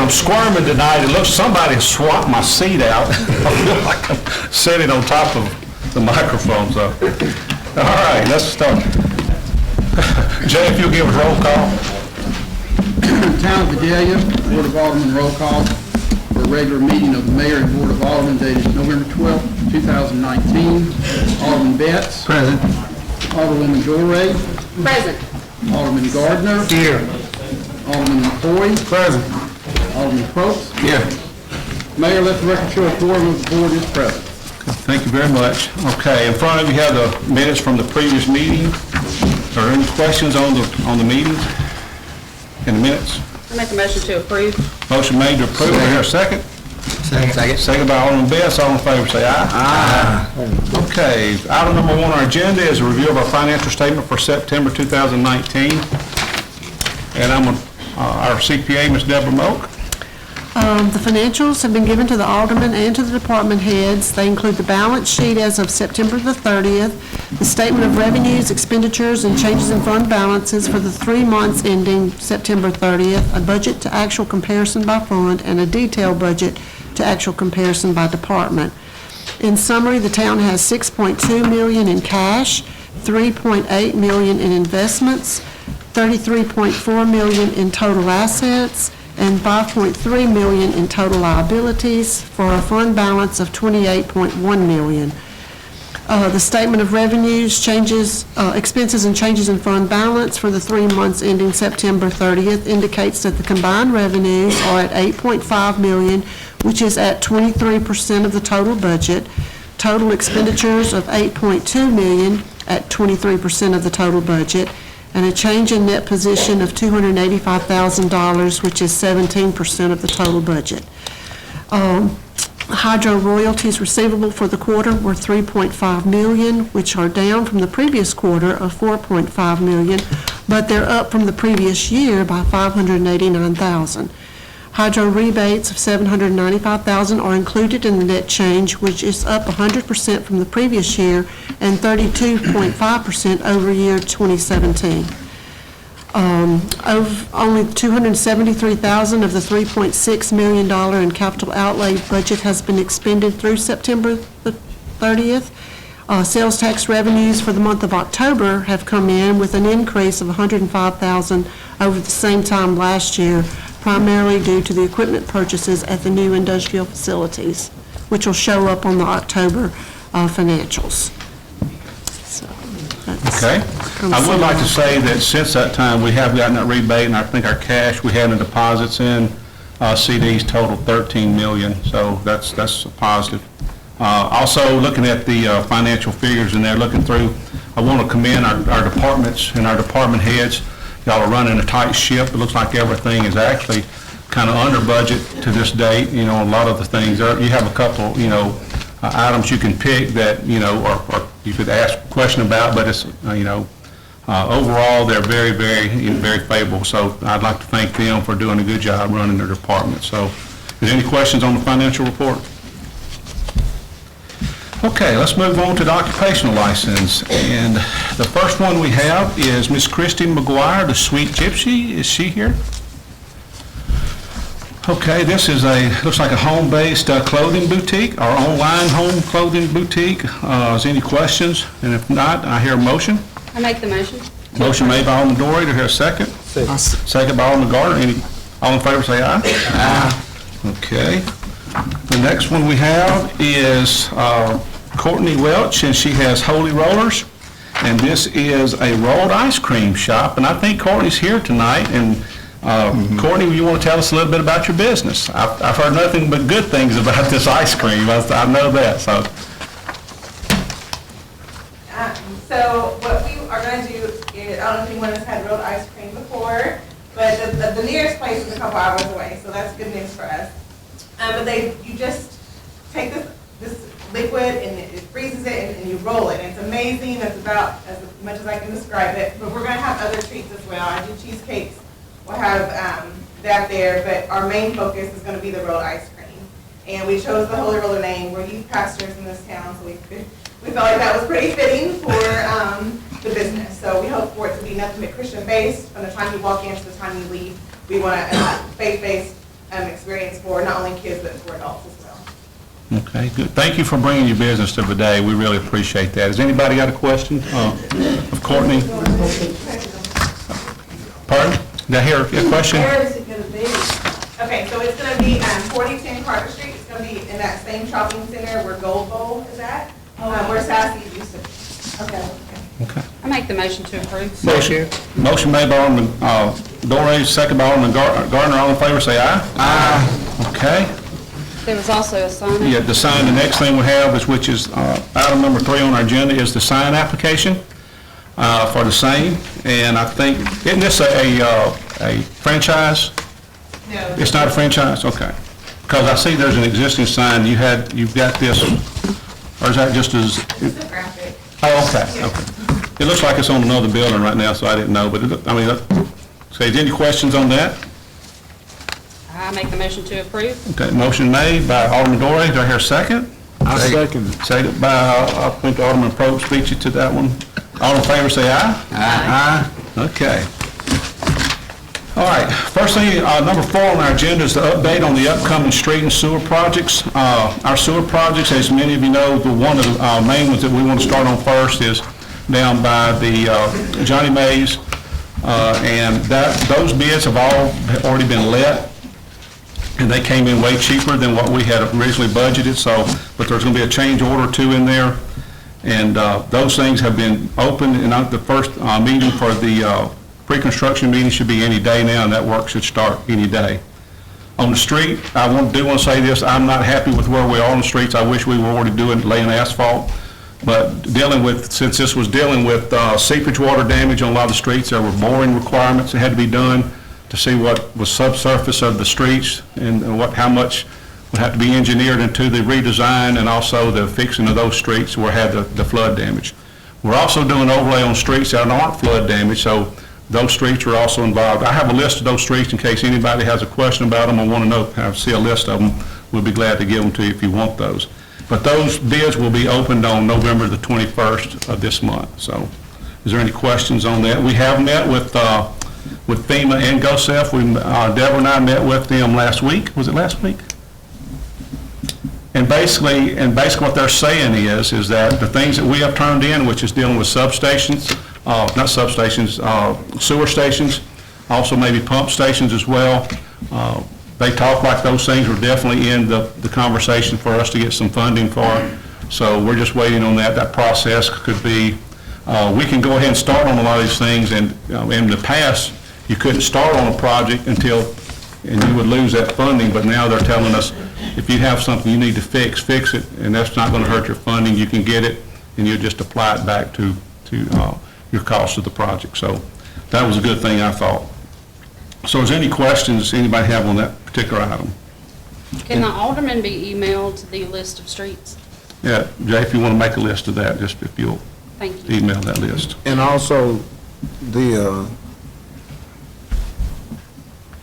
I'm squirming tonight. It looks somebody swapped my seat out. I feel like I'm sitting on top of the microphone. So, all right, let's start. Jay, if you'll give us roll call. Town of Vidalia, Board of Aldermen roll call for a regular meeting of the Mayor and Board of Aldermen dated November 12, 2019. Alderman Betts. Present. Alderwoman Joy. Present. Alderman Gardner. Here. Alderman McCoy. Present. Alderman Probst. Here. Mayor, let the record show a quorum of the board is present. Thank you very much. Okay, in front of you have the minutes from the previous meeting. Are there any questions on the meetings in the minutes? I make a motion to approve. Motion made to approve. Is there a second? Second. Second by Alderman Betts. All in favor say aye. Aye. Okay, item number 1 on our agenda is a review of our financial statement for September 2019. And I'm our CPA, Ms. Deborah Moak. The financials have been given to the aldermen and to the department heads. They include the balance sheet as of September the 30th, the statement of revenues, expenditures, and changes in fund balances for the 3 months ending September 30th, a budget to actual comparison by fund, and a detailed budget to actual comparison by department. In summary, the town has $6.2 million in cash, $3.8 million in investments, $33.4 million in total assets, and $5.3 million in total liabilities for a fund balance of $28.1 million. The statement of revenues, expenses and changes in fund balance for the 3 months ending September 30th indicates that the combined revenues are at $8.5 million, which is at 23% of the total budget. Total expenditures of $8.2 million at 23% of the total budget, and a change in net position of $285,000, which is 17% of the total budget. Hydro royalties receivable for the quarter were $3.5 million, which are down from the previous quarter of $4.5 million, but they're up from the previous year by $589,000. Hydro rebates of $795,000 are included in the net change, which is up 100% from the previous year and 32.5% over year 2017. Only $273,000 of the $3.6 million in capital outlay budget has been expended through September the 30th. Sales tax revenues for the month of October have come in with an increase of $105,000 over the same time last year, primarily due to the equipment purchases at the new industrial facilities, which will show up on the October financials. So, Okay. I would like to say that since that time, we have gotten that rebate, and I think our cash we had in deposits in CDs totaled $13 million, so that's a positive. Also, looking at the financial figures in there, looking through, I want to commend our departments and our department heads. Y'all are running a tight ship. It looks like everything is actually kind of under budget to this date. You know, a lot of the things, you have a couple, items you can pick that, or you could ask a question about, but it's, overall, they're very, very, very favorable. So I'd like to thank them for doing a good job running their department. So, is there any questions on the financial report? Okay, let's move on to the occupational license. And the first one we have is Miss Christy McGuire, the Sweet Gypsy. Is she here? Okay, this is looks like a home-based clothing boutique, our online home clothing boutique. Is there any questions? And if not, I hear a motion. I make the motion. Motion made by Alderman Dory. Do I hear a second? Second by Alderman Gardner. All in favor say aye. Aye. Okay. The next one we have is Courtney Welch, and she has Holy Rollers, and this is a rolled ice cream shop, and I think Courtney's here tonight, and Courtney, you want to tell us a little bit about your business? I've heard nothing but good things about this ice cream. I know that. So what we are going to do is, I don't know if anyone has had rolled ice cream before, but the nearest place is a couple hours away, so that's good news for us. But you just take this liquid and it freezes it and you roll it. And it's amazing. That's about as much as I can describe it. But we're going to have other treats as well. I do cheesecakes. We'll have that there, but our main focus is going to be the rolled ice cream. And we chose the Holy Roller name. We're youth pastors in this town, so we felt like that was pretty fitting for the business. So we hope for it to be nothing but Christian-based. From the time you walk in to the time you leave, we want a faith-based experience for not only kids, but for adults as well. Okay, good. Thank you for bringing your business to Vidalia. We really appreciate that. Has anybody got a question of Courtney? Pardon? Did I hear a question? Where is it gonna be? Okay, so it's gonna be 4010 Carter Street. It's gonna be in that same shopping center where Gold Bowl is at, where Sassy used to be. Okay. Okay. I make the motion to approve. Motion made by Alderman Dorey, second by Alderman Gardner. All in favor, say aye. Aye. Okay. There was also a sign. Yeah, the sign, the next thing we have is, which is item number 3 on our agenda, is the sign application for the same. And I think, isn't this a franchise? No. It's not a franchise? Okay. Because I see there's an existing sign, you've got this, or is that just as? It's a graphic. Oh, okay, okay. It looks like it's on another building right now, so I didn't know, but so is there any questions on that? I make the motion to approve. Okay, motion made by Alderman Dorey, do I hear a second? I second. Second by, I think Alderman Probst beat you to that one. All in favor, say aye. Aye. Okay. All right, first thing, number 4 on our agenda is the update on the upcoming street and sewer projects. Our sewer projects, as many of you know, one of the main ones that we want to start on first is down by the Johnny Mays, and those bids have all already been let, and they came in way cheaper than what we had originally budgeted, but there's going to be a change order or 2 in there, and those things have been opened, and the first meeting for the pre-construction meeting should be any day now, and that work should start any day. On the street, I do want to say this, I'm not happy with where we are on the streets. I wish we were already laying asphalt, but since this was dealing with seepage water damage on a lot of the streets, there were boring requirements that had to be done to see what was subsurface of the streets and how much would have to be engineered into the redesign and also the fixing of those streets where had the flood damage. We're also doing overlay on streets that aren't flood damage, so those streets are also involved. I have a list of those streets in case anybody has a question about them or want to see a list of them. We'll be glad to give them to you if you want those. But those bids will be opened on November the 21st of this month. So is there any questions on that? We have met with FEMA and GOSEF. Deborah and I met with them last week. Was it last week? And basically what they're saying is that the things that we have turned in, which is dealing with substations, not substations, sewer stations, also maybe pump stations as well. They talk like those things are definitely in the conversation for us to get some funding for. So we're just waiting on that. That process could be, we can go ahead and start on a lot of these things, and in the past, you couldn't start on a project and you would lose that funding, but now they're telling us if you have something you need to fix it, and that's not going to hurt your funding, you can get it, and you just apply it back to your cost of the project. So that was a good thing, I thought. So is there any questions anybody have on that particular item? Can the alderman be emailed the list of streets? Yeah, Jay, if you want to make a list of that, just if you'll Thank you. email that list. And also,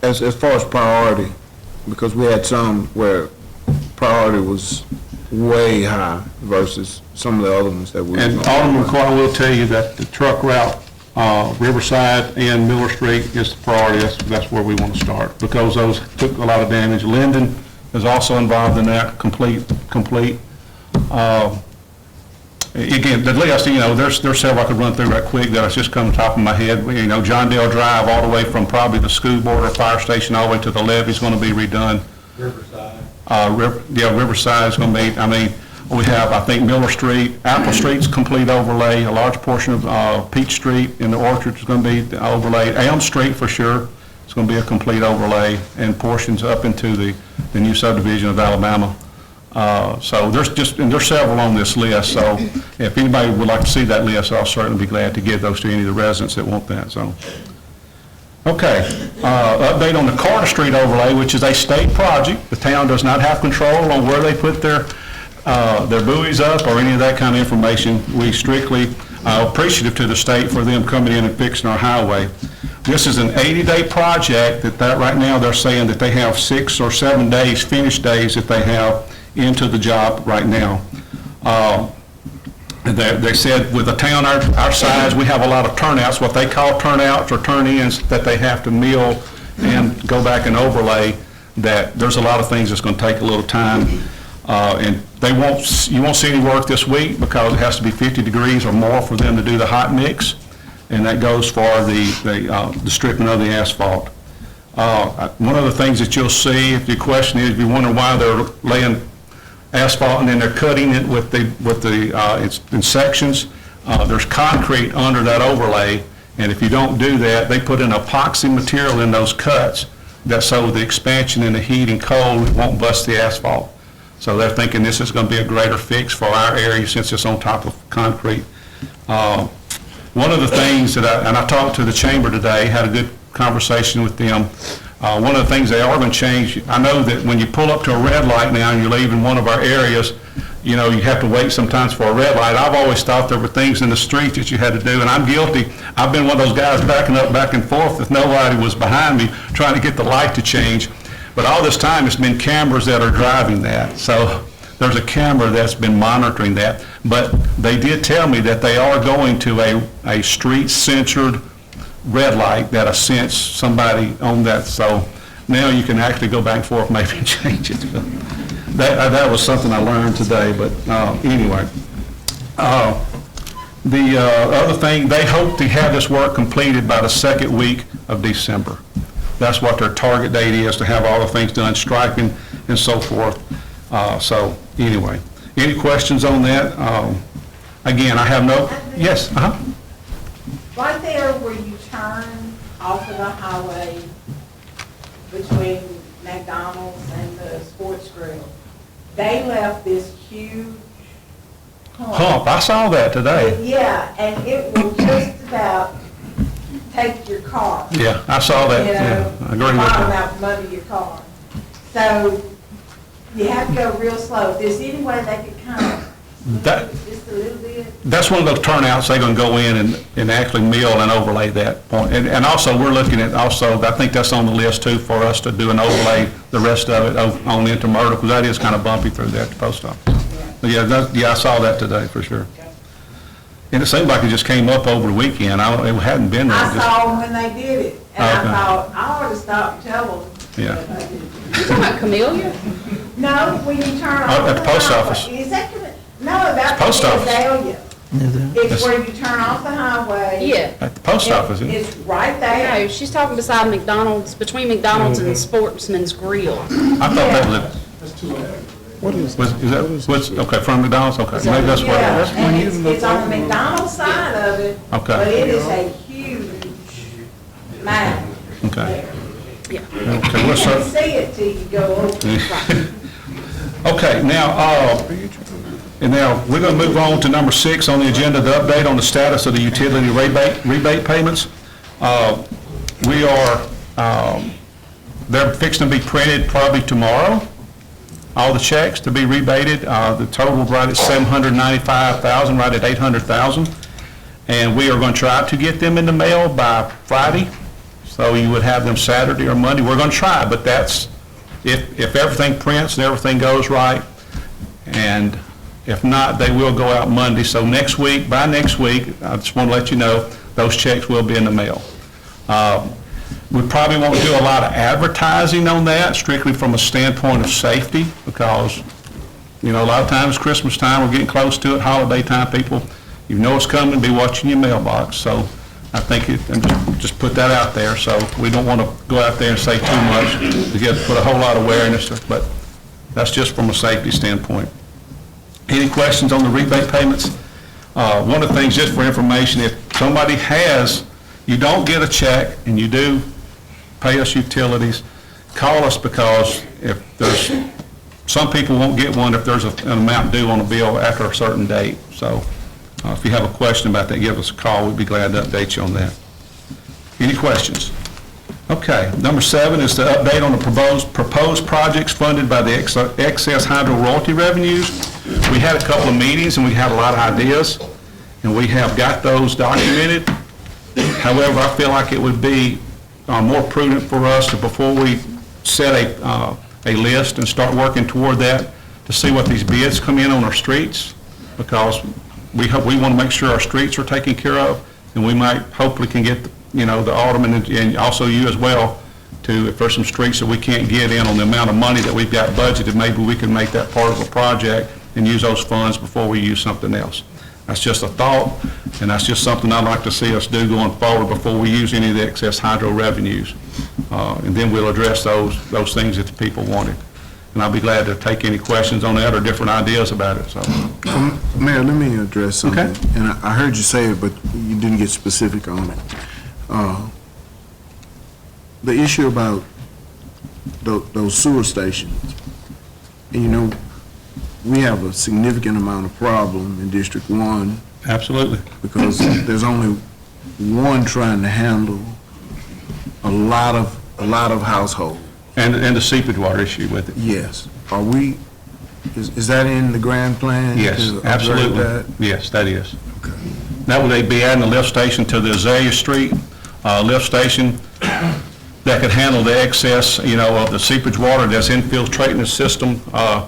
as far as priority, because we had some where priority was way high versus some of the other ones that we. And Alderman McCoy, I will tell you that the truck route, Riverside and Miller Street is the priority. That's where we want to start, because those took a lot of damage. Linden is also involved in that, complete. Again, the list, there's several I could run through right quick that it's just coming top of my head. John Dale Drive, all the way from probably the school board or fire station all the way to the levee is going to be redone. Riverside. Riverside is going to be, we have, I think, Miller Street, Apple Street's complete overlay, a large portion of Peach Street in the Orchard is going to be overlaid. Elm Street, for sure, is going to be a complete overlay, and portions up into the new subdivision of Alabama. So there's several on this list, so if anybody would like to see that list, I'll certainly be glad to give those to any of the residents that want that, so. Okay, update on the Carter Street overlay, which is a state project. The town does not have control on where they put their buoys up or any of that kind of information. We strictly appreciative to the state for them coming in and fixing our highway. This is an 80-day project that right now they're saying that they have 6 or 7 days, finished days that they have into the job right now. They said with a town our size, we have a lot of turnouts, what they call turnouts or turn-ins that they have to mill and go back and overlay. that there's a lot of things that's going to take a little time. And you won't see any work this week because it has to be 50 degrees or more for them to do the hot mix. And that goes for the stripping of the asphalt. One of the things that you'll see, if your question is, if you wonder why they're laying asphalt and then they're cutting it in sections, there's concrete under that overlay, and if you don't do that, they put an epoxy material in those cuts that so the expansion and the heat and cold won't bust the asphalt. So they're thinking this is going to be a greater fix for our area since it's on top of concrete. One of the things that I talked to the chamber today, had a good conversation with them. One of the things they are going to change, I know that when you pull up to a red light now and you're leaving one of our areas, you know, you have to wait sometimes for a red light. I've always thought there were things in the street that you had to do, and I'm guilty. I've been one of those guys backing up back and forth if nobody was behind me trying to get the light to change. But all this time, it's been cameras that are driving that. So there's a camera that's been monitoring that. But they did tell me that they are going to a street-censored red light that'll sense somebody on that. So now you can actually go back and forth maybe and change it. That was something I learned today, but anyway. The other thing, they hope to have this work completed by the second week of December. That's what their target date is, to have all the things done, striping and so forth. So anyway, any questions on that? Again, I have no, yes, Right there where you turn off of the highway between McDonald's and the sports grill, they left this huge Hump, I saw that today. Yeah, and it will just about take your car. Yeah, I saw that, You yeah, know, I agree with bottom you. out from under your car. So you have to go real slow. If there's any way they could kind of, That- just a little bit. That's one of those turnouts they're going to go in and actually mill and overlay that point. And also, we're looking at also, I think that's on the list too, for us to do an overlay, the rest of it on into Myrtle, because that is kind of bumpy through there at the post office. But yeah, I saw that today for sure. And it seemed like it just came up over the weekend. It hadn't been there. I just- saw them when they did it, and Okay. I thought, I ought to stop and tell them. Yeah. but I didn't. You talking about Camellia? No, when you turn off. At the post highway. office. Is that, no, that's Post office. Vidalia. It's Yes. where you turn off the highway. Yeah. At the post office, isn't it? It's right there. No, she's talking beside McDonald's, between McDonald's and Sportsman's Grill. I thought that was it. What is Is that, okay, from McDonald's, okay, maybe that's what it Yeah, is. and it's on the McDonald's side of it. Okay. But it is a huge map. Okay. Yeah. Okay, You what's can't up? see it till you go over. Okay, now, and now, we're going to move on to number 6 on the agenda, the update on the status of the utility rebate payments. We are, they're fixing to be printed probably tomorrow, all the checks to be rebated. The total right at $795,000, right at $800,000. And we are going to try to get them in the mail by Friday, so you would have them Saturday or Monday. We're going to try, but that's, if everything prints and everything goes right, and if not, they will go out Monday. So next week, by next week, I just want to let you know, those checks will be in the mail. We probably won't do a lot of advertising on that, strictly from a standpoint of safety, because, you know, a lot of times Christmas time, we're getting close to it, holiday time, people, you know it's coming, be watching your mailbox. So I think and just put that out there. So we don't want to go out there and say too much to put a whole lot of awareness, but that's just from a safety standpoint. Any questions on the rebate payments? One of the things, just for information, if somebody you don't get a check and you do pay us utilities, call us, because if there's, some people won't get one if there's an amount due on a bill after a certain date. So if you have a question about that, give us a call. We'd be glad to update you on that. Any questions? Okay, number 7 is the update on the proposed projects funded by the excess hydro royalty revenues. We had a couple of meetings and we had a lot of ideas, and we have got those documented. However, I feel like it would be more prudent for us to, before we set a list and start working toward that, to see what these bids come in on our streets, because we want to make sure our streets are taken care of, and we might hopefully can get, you know, the alderman and also you as well, to, if there's some streets that we can't get in on the amount of money that we've got budgeted, maybe we can make that part of a project and use those funds before we use something else. That's just a thought, and that's just something I'd like to see us do going forward before we use any of the excess hydro revenues. And then we'll address those things that the people wanted. And I'll be glad to take any questions on that or different ideas about it, so. Mayor, let me address something. Okay. And I heard you say it, but you didn't get specific on it. The issue about those sewer stations, and you know, we have a significant amount of problem in District 1 Absolutely. because there's only one trying to handle a lot of households. And the seepage water issue with it. Yes. Are we, is that in the grand plan? Yes, to upgrade absolutely. that? Yes, that is. Okay. That would be adding a lift station to the Azalea Street lift station that could handle the excess, you know, of the seepage water that's infiltrating the system,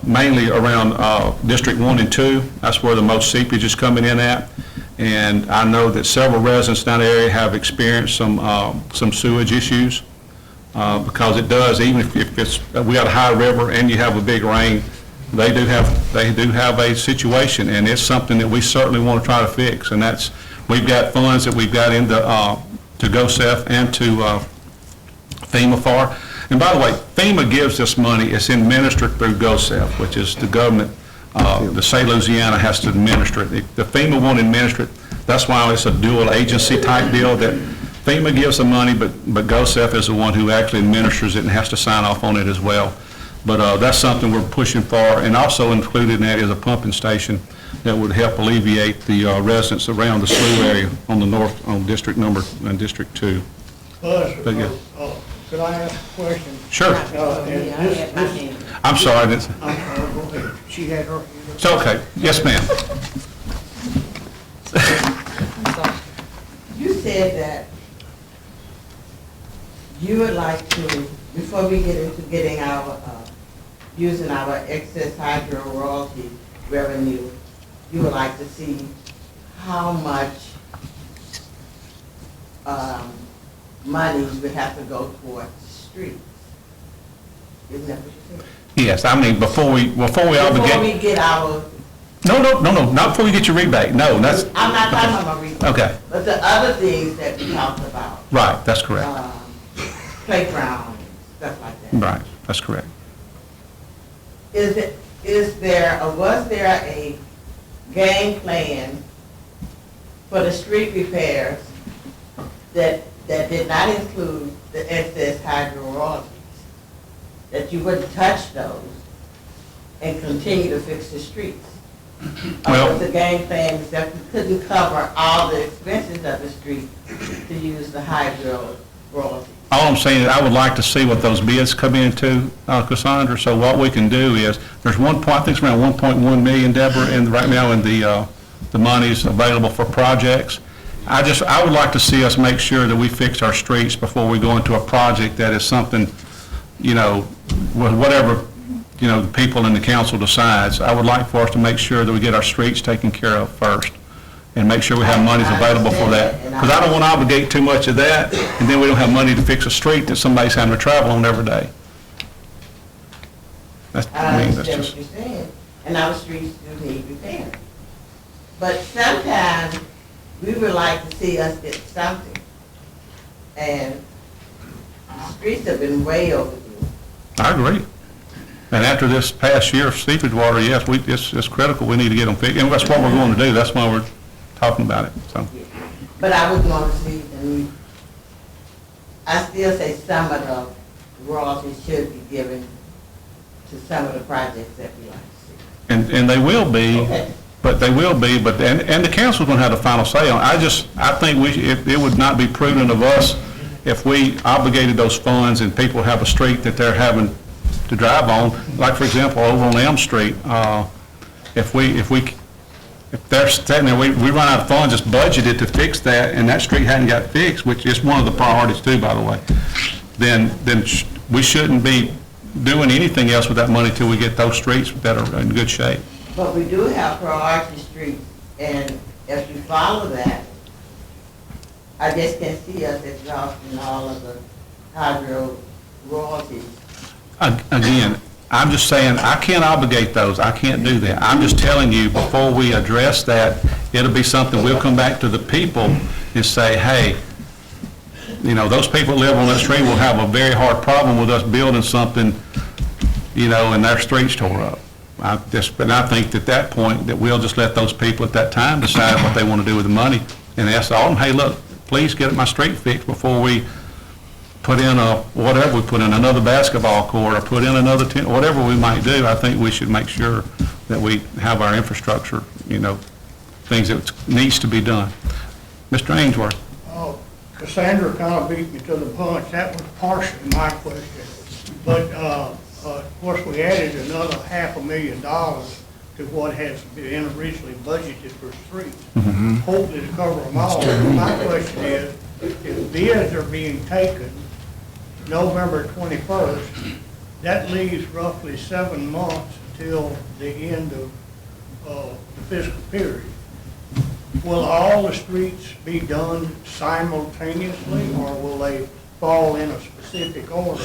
mainly around District 1 and 2. That's where the most seepage is coming in at. And I know that several residents down the area have experienced some sewage issues because it does, even if it's, we got a high river and you have a big rain, they do have a situation, and it's something that we certainly want to try to fix. And that's, we've got funds that we've got into to GOSEF and to FEMA for. And by the way, FEMA gives this money, it's administered through GOSEF, which is the government, the state of Louisiana has to administer it. If the FEMA won't administer it, that's why it's a dual agency type deal, that FEMA gives the money, but GOSEF is the one who actually administers it and has to sign off on it as well. But that's something we're pushing for, and also included in that is a pumping station that would help alleviate the residents around the slough area on the north, on District 2. But, yeah. Could I ask a question? Sure. I'm sorry. I'm sorry, go ahead. She had her. It's okay. Yes, ma'am. You said that you would like to, before we get into getting our, using our excess hydro royalty revenue, you would like to see how much money would have to go towards the streets. Isn't that what you said? Yes, I mean, before we Before obligate. we get our, No, not before you get your rebate. No, that's. I'm not talking about rebate. Okay, But the other things that we talked about, right, that's correct. playground, stuff like that. Right, that's correct. Was there a game plan for the street repairs that did not include the excess hydro royalties? That you wouldn't touch those and continue to fix the streets? Well- Or was the game plan is that we couldn't cover all the expenses of the street to use the hydro royalties? All I'm saying is I would like to see what those bids come into, Cassandra, so what we can do is, there's I think it's around 1.1 million, Deborah, right now in the monies available for projects. I would like to see us make sure that we fix our streets before we go into a project that is something, you know, whatever, you know, the people in the council decides. I would like for us to make sure that we get our streets taken care of first, and make sure we have monies available for that. Because I don't want to obligate too much of that, and then we don't have money to fix a street that somebody's having to travel on every day. That's, I I mean, that's understand just, what you're saying, and our streets do need repairing. But sometimes, we would like to see us get something, and the streets have been way overdue. I agree. And after this past year of seepage water, yes, it's critical, we need to get them fixed, and that's what we're going to do, that's why we're talking about it, so. But I would want to see, and I still say some of the royalties should be given to some of the projects that we like to see. And they will be, Okay. but they will be, but, and the council's going to have the final say on it. I think it would not be prudent of us if we obligated those funds and people have a street that they're having to drive on, like, for example, over on Elm Street, if they're standing there, we run out of funds, just budgeted to fix that, and that street hadn't got fixed, which is one of the priorities too, by the way, then we shouldn't be doing anything else with that money till we get those streets that are in good shape. But we do have priority streets, and if you follow that, I just can't see us exhausting all of the hydro royalties. Again, I'm just saying, I can't obligate those, I can't do that. I'm just telling you, before we address that, it'll be something, we'll come back to the people and say, hey, you know, those people that live on that street will have a very hard problem with us building something, you know, and their streets tore up. But I think at that point, that we'll just let those people at that time decide what they want to do with the money, and ask all of them, hey, look, please get my street fixed before we put in whatever we put in, another basketball court, or put in another tent, whatever we might do. I think we should make sure that we have our infrastructure, you know, things that needs to be done. Mr. Ainsworth? Cassandra kind of beat me to the punch. That was partially my question. But, of course, we added another $500,000 to what has been originally budgeted for streets, hopefully to cover them all. My question is, if bids are being taken November 21st, that leaves roughly 7 months until the end of the fiscal period. Will all the streets be done simultaneously, or will they fall in a specific order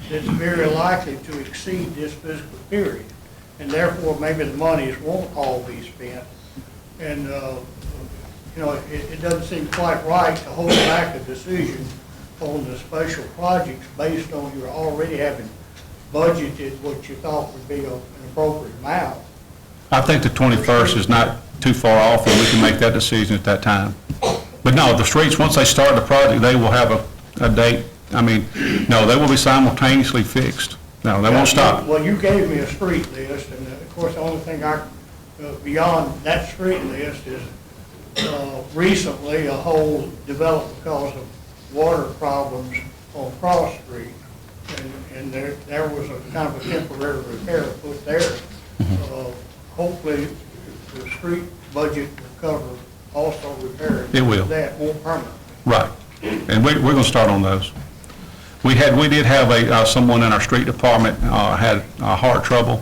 that's very likely to exceed this fiscal period? And therefore, maybe the monies won't all be spent. And, you know, it doesn't seem quite right to hold back a decision on the special projects based on your already having budgeted what you thought would be an appropriate amount. I think the 21st is not too far off, and we can make that decision at that time. But no, the streets, once they start the project, they will have a date. I mean, no, they will be simultaneously fixed. No, they won't stop. Well, you gave me a street list, and of course, the only thing beyond that street list is recently a hole developed because of water problems on Cross Street, and there was a kind of a temporary repair put there. Hopefully, the street budget will cover also repairs. It will. That more permanently. Right. And we're going to start on those. We did have someone in our street department had heart trouble,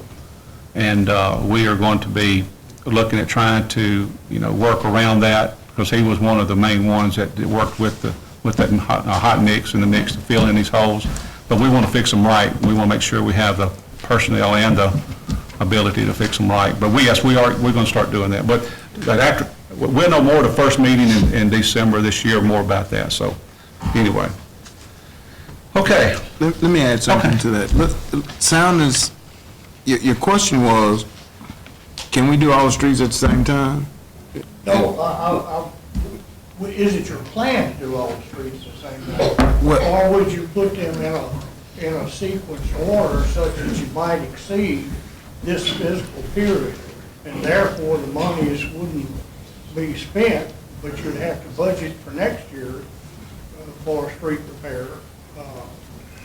and we are going to be looking at trying to, you know, work around that, because he was one of the main ones that worked with that hot mix and the mix to fill in these holes. But we want to fix them right. We want to make sure we have the personnel and the ability to fix them right. But we're going to start doing that. But after, we'll know more the first meeting in December this year, more about that. So anyway. Okay. Let me add something to that. Sound is, your question was, can we do all the streets at the same time? No, is it your plan to do all the streets at the same time? Or would you put them in a sequence order such that you might exceed this fiscal period, and therefore the monies wouldn't be spent, but you'd have to budget for next year for street repair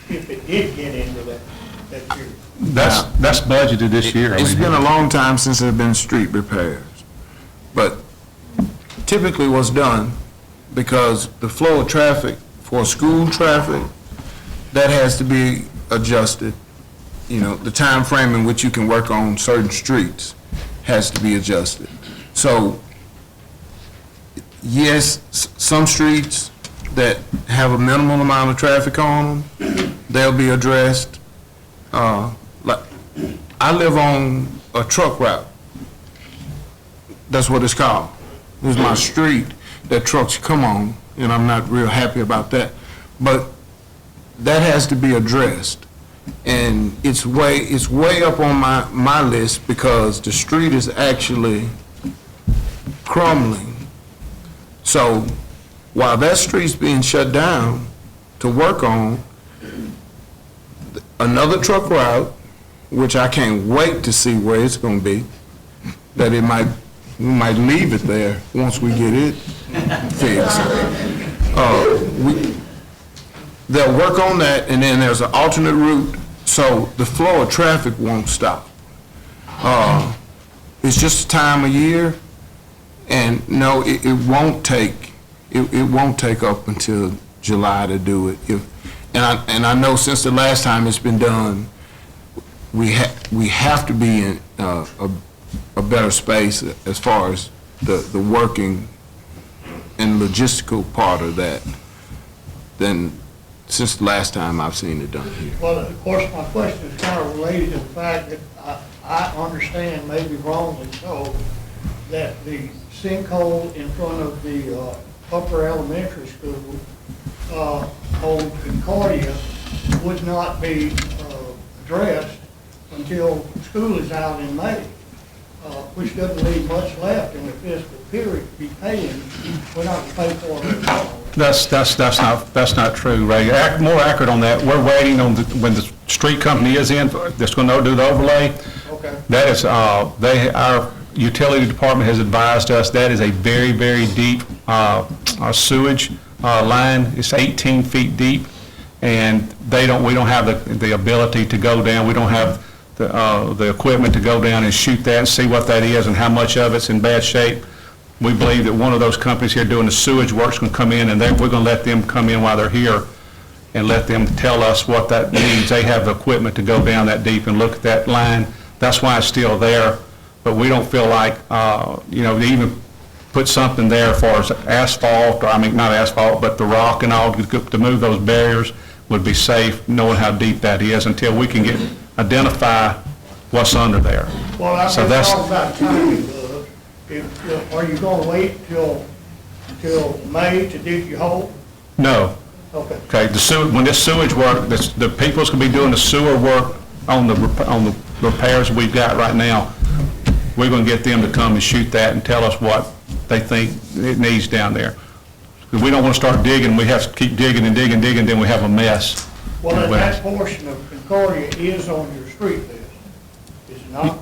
if it did get into that year? That's budgeted this year. It's been a long time since there have been street repairs. But typically what's done, because the flow of traffic for school traffic, that has to be adjusted. You know, the time frame in which you can work on certain streets has to be adjusted. So, yes, some streets that have a minimal amount of traffic on them, they'll be addressed. Like, I live on a truck route. That's what it's called. It's my street that trucks come on, and I'm not real happy about that. But that has to be addressed. And it's way up on my list, because the street is actually crumbling. So while that street's being shut down to work on, another truck route, which I can't wait to see where it's going to be, that we might leave it there once we get it fixed. They'll work on that, and then there's an alternate route, so the flow of traffic won't stop. It's just a time of year, and no, it won't take up until July to do it. And I know since the last time it's been done, we have to be in a better space as far as the working and logistical part of that than since the last time I've seen it done here. Well, of course, my question is kind of related to the fact that I understand, maybe wrongly so, that the sinkhole in front of the upper elementary school on Concordia would not be addressed until school is out in May, which doesn't leave much left in the fiscal period to be paying. We're not to pay for it at all. That's not true, Ray. More accurate on that, we're waiting on when the street company is in, that's going to do the overlay. Okay. That is, our utility department has advised us that is a very, very deep sewage line. It's 18 feet deep, and we don't have the ability to go down. We don't have the equipment to go down and shoot that and see what that is and how much of it's in bad shape. We believe that one of those companies here doing the sewage work's going to come in, and we're going to let them come in while they're here and let them tell us what that means. They have the equipment to go down that deep and look at that line. That's why it's still there, but we don't feel like, to even put something there as far as asphalt, or I mean, not asphalt, but the rock and all, to move those barriers would be safe, knowing how deep that is, until we can identify what's under there. Well, I So think that's- all about timing, Bud. Are you gonna wait till May to dig your hole? No. Okay. Okay, when this sewage work, the people's gonna be doing the sewer work on the repairs we've got right now. We're gonna get them to come and shoot that and tell us what they think it needs down there. We don't wanna start digging, we have to keep digging and digging, then we have a mess. Well, that portion of Concordia is on your street list, is it not?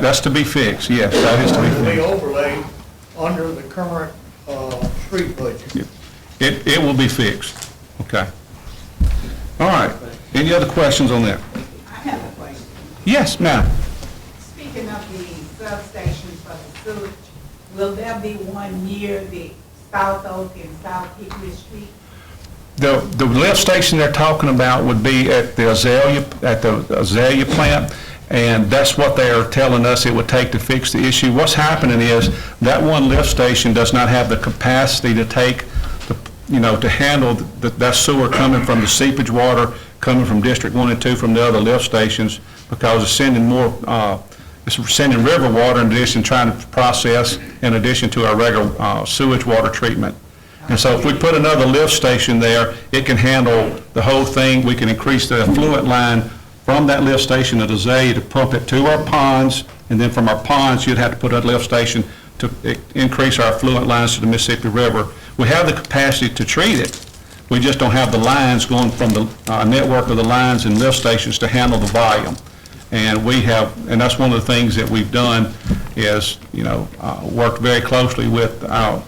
That's to be fixed, yes, that is to be To be fixed. overlaid under the current street budget. It will be fixed, okay. All right, any other questions on that? I have a question. Yes, ma'am. Speaking of the substation for the sewage, will there be one near the South Oak and South Hickory Street? The lift station they're talking about would be at the Azalea plant, and that's what they are telling us it would take to fix the issue. What's happening is that one lift station does not have the capacity to take, to handle that sewer coming from the seepage water, coming from District 1 and 2 from the other lift stations, because it's sending it's sending river water in addition, trying to process in addition to our regular sewage water treatment. And so if we put another lift station there, it can handle the whole thing. We can increase the effluent line from that lift station at Azalea to pump it to our ponds, and then from our ponds, you'd have to put a lift station to increase our effluent lines to the Mississippi River. We have the capacity to treat it. We just don't have the lines going from the network of the lines and lift stations to handle the volume. And and that's one of the things that we've done is, worked very closely with our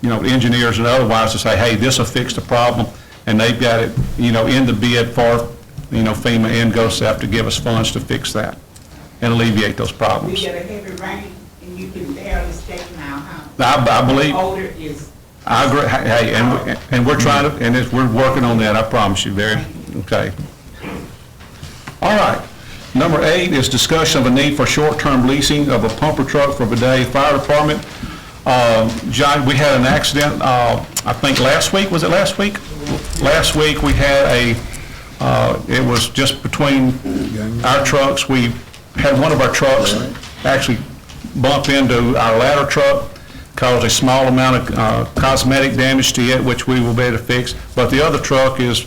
engineers and otherwise to say, hey, this will fix the problem, and they've got it, in the bid for, FEMA and GOSAP to give us funds to fix that and alleviate those We problems. get a heavy rain and you can barely stay now, huh? I believe, Odor is, I agree, hey, and we're trying to, and we're working on that, I promise you, okay. All right, number 8 is discussion of a need for short-term leasing of a pumper truck for Vidalia Fire Department. John, we had an accident, I think last week, was it last week? Last week, we had it was just between our trucks. We had one of our trucks actually bump into our ladder truck, caused a small amount of cosmetic damage to it, which we will be able to fix. But the other truck is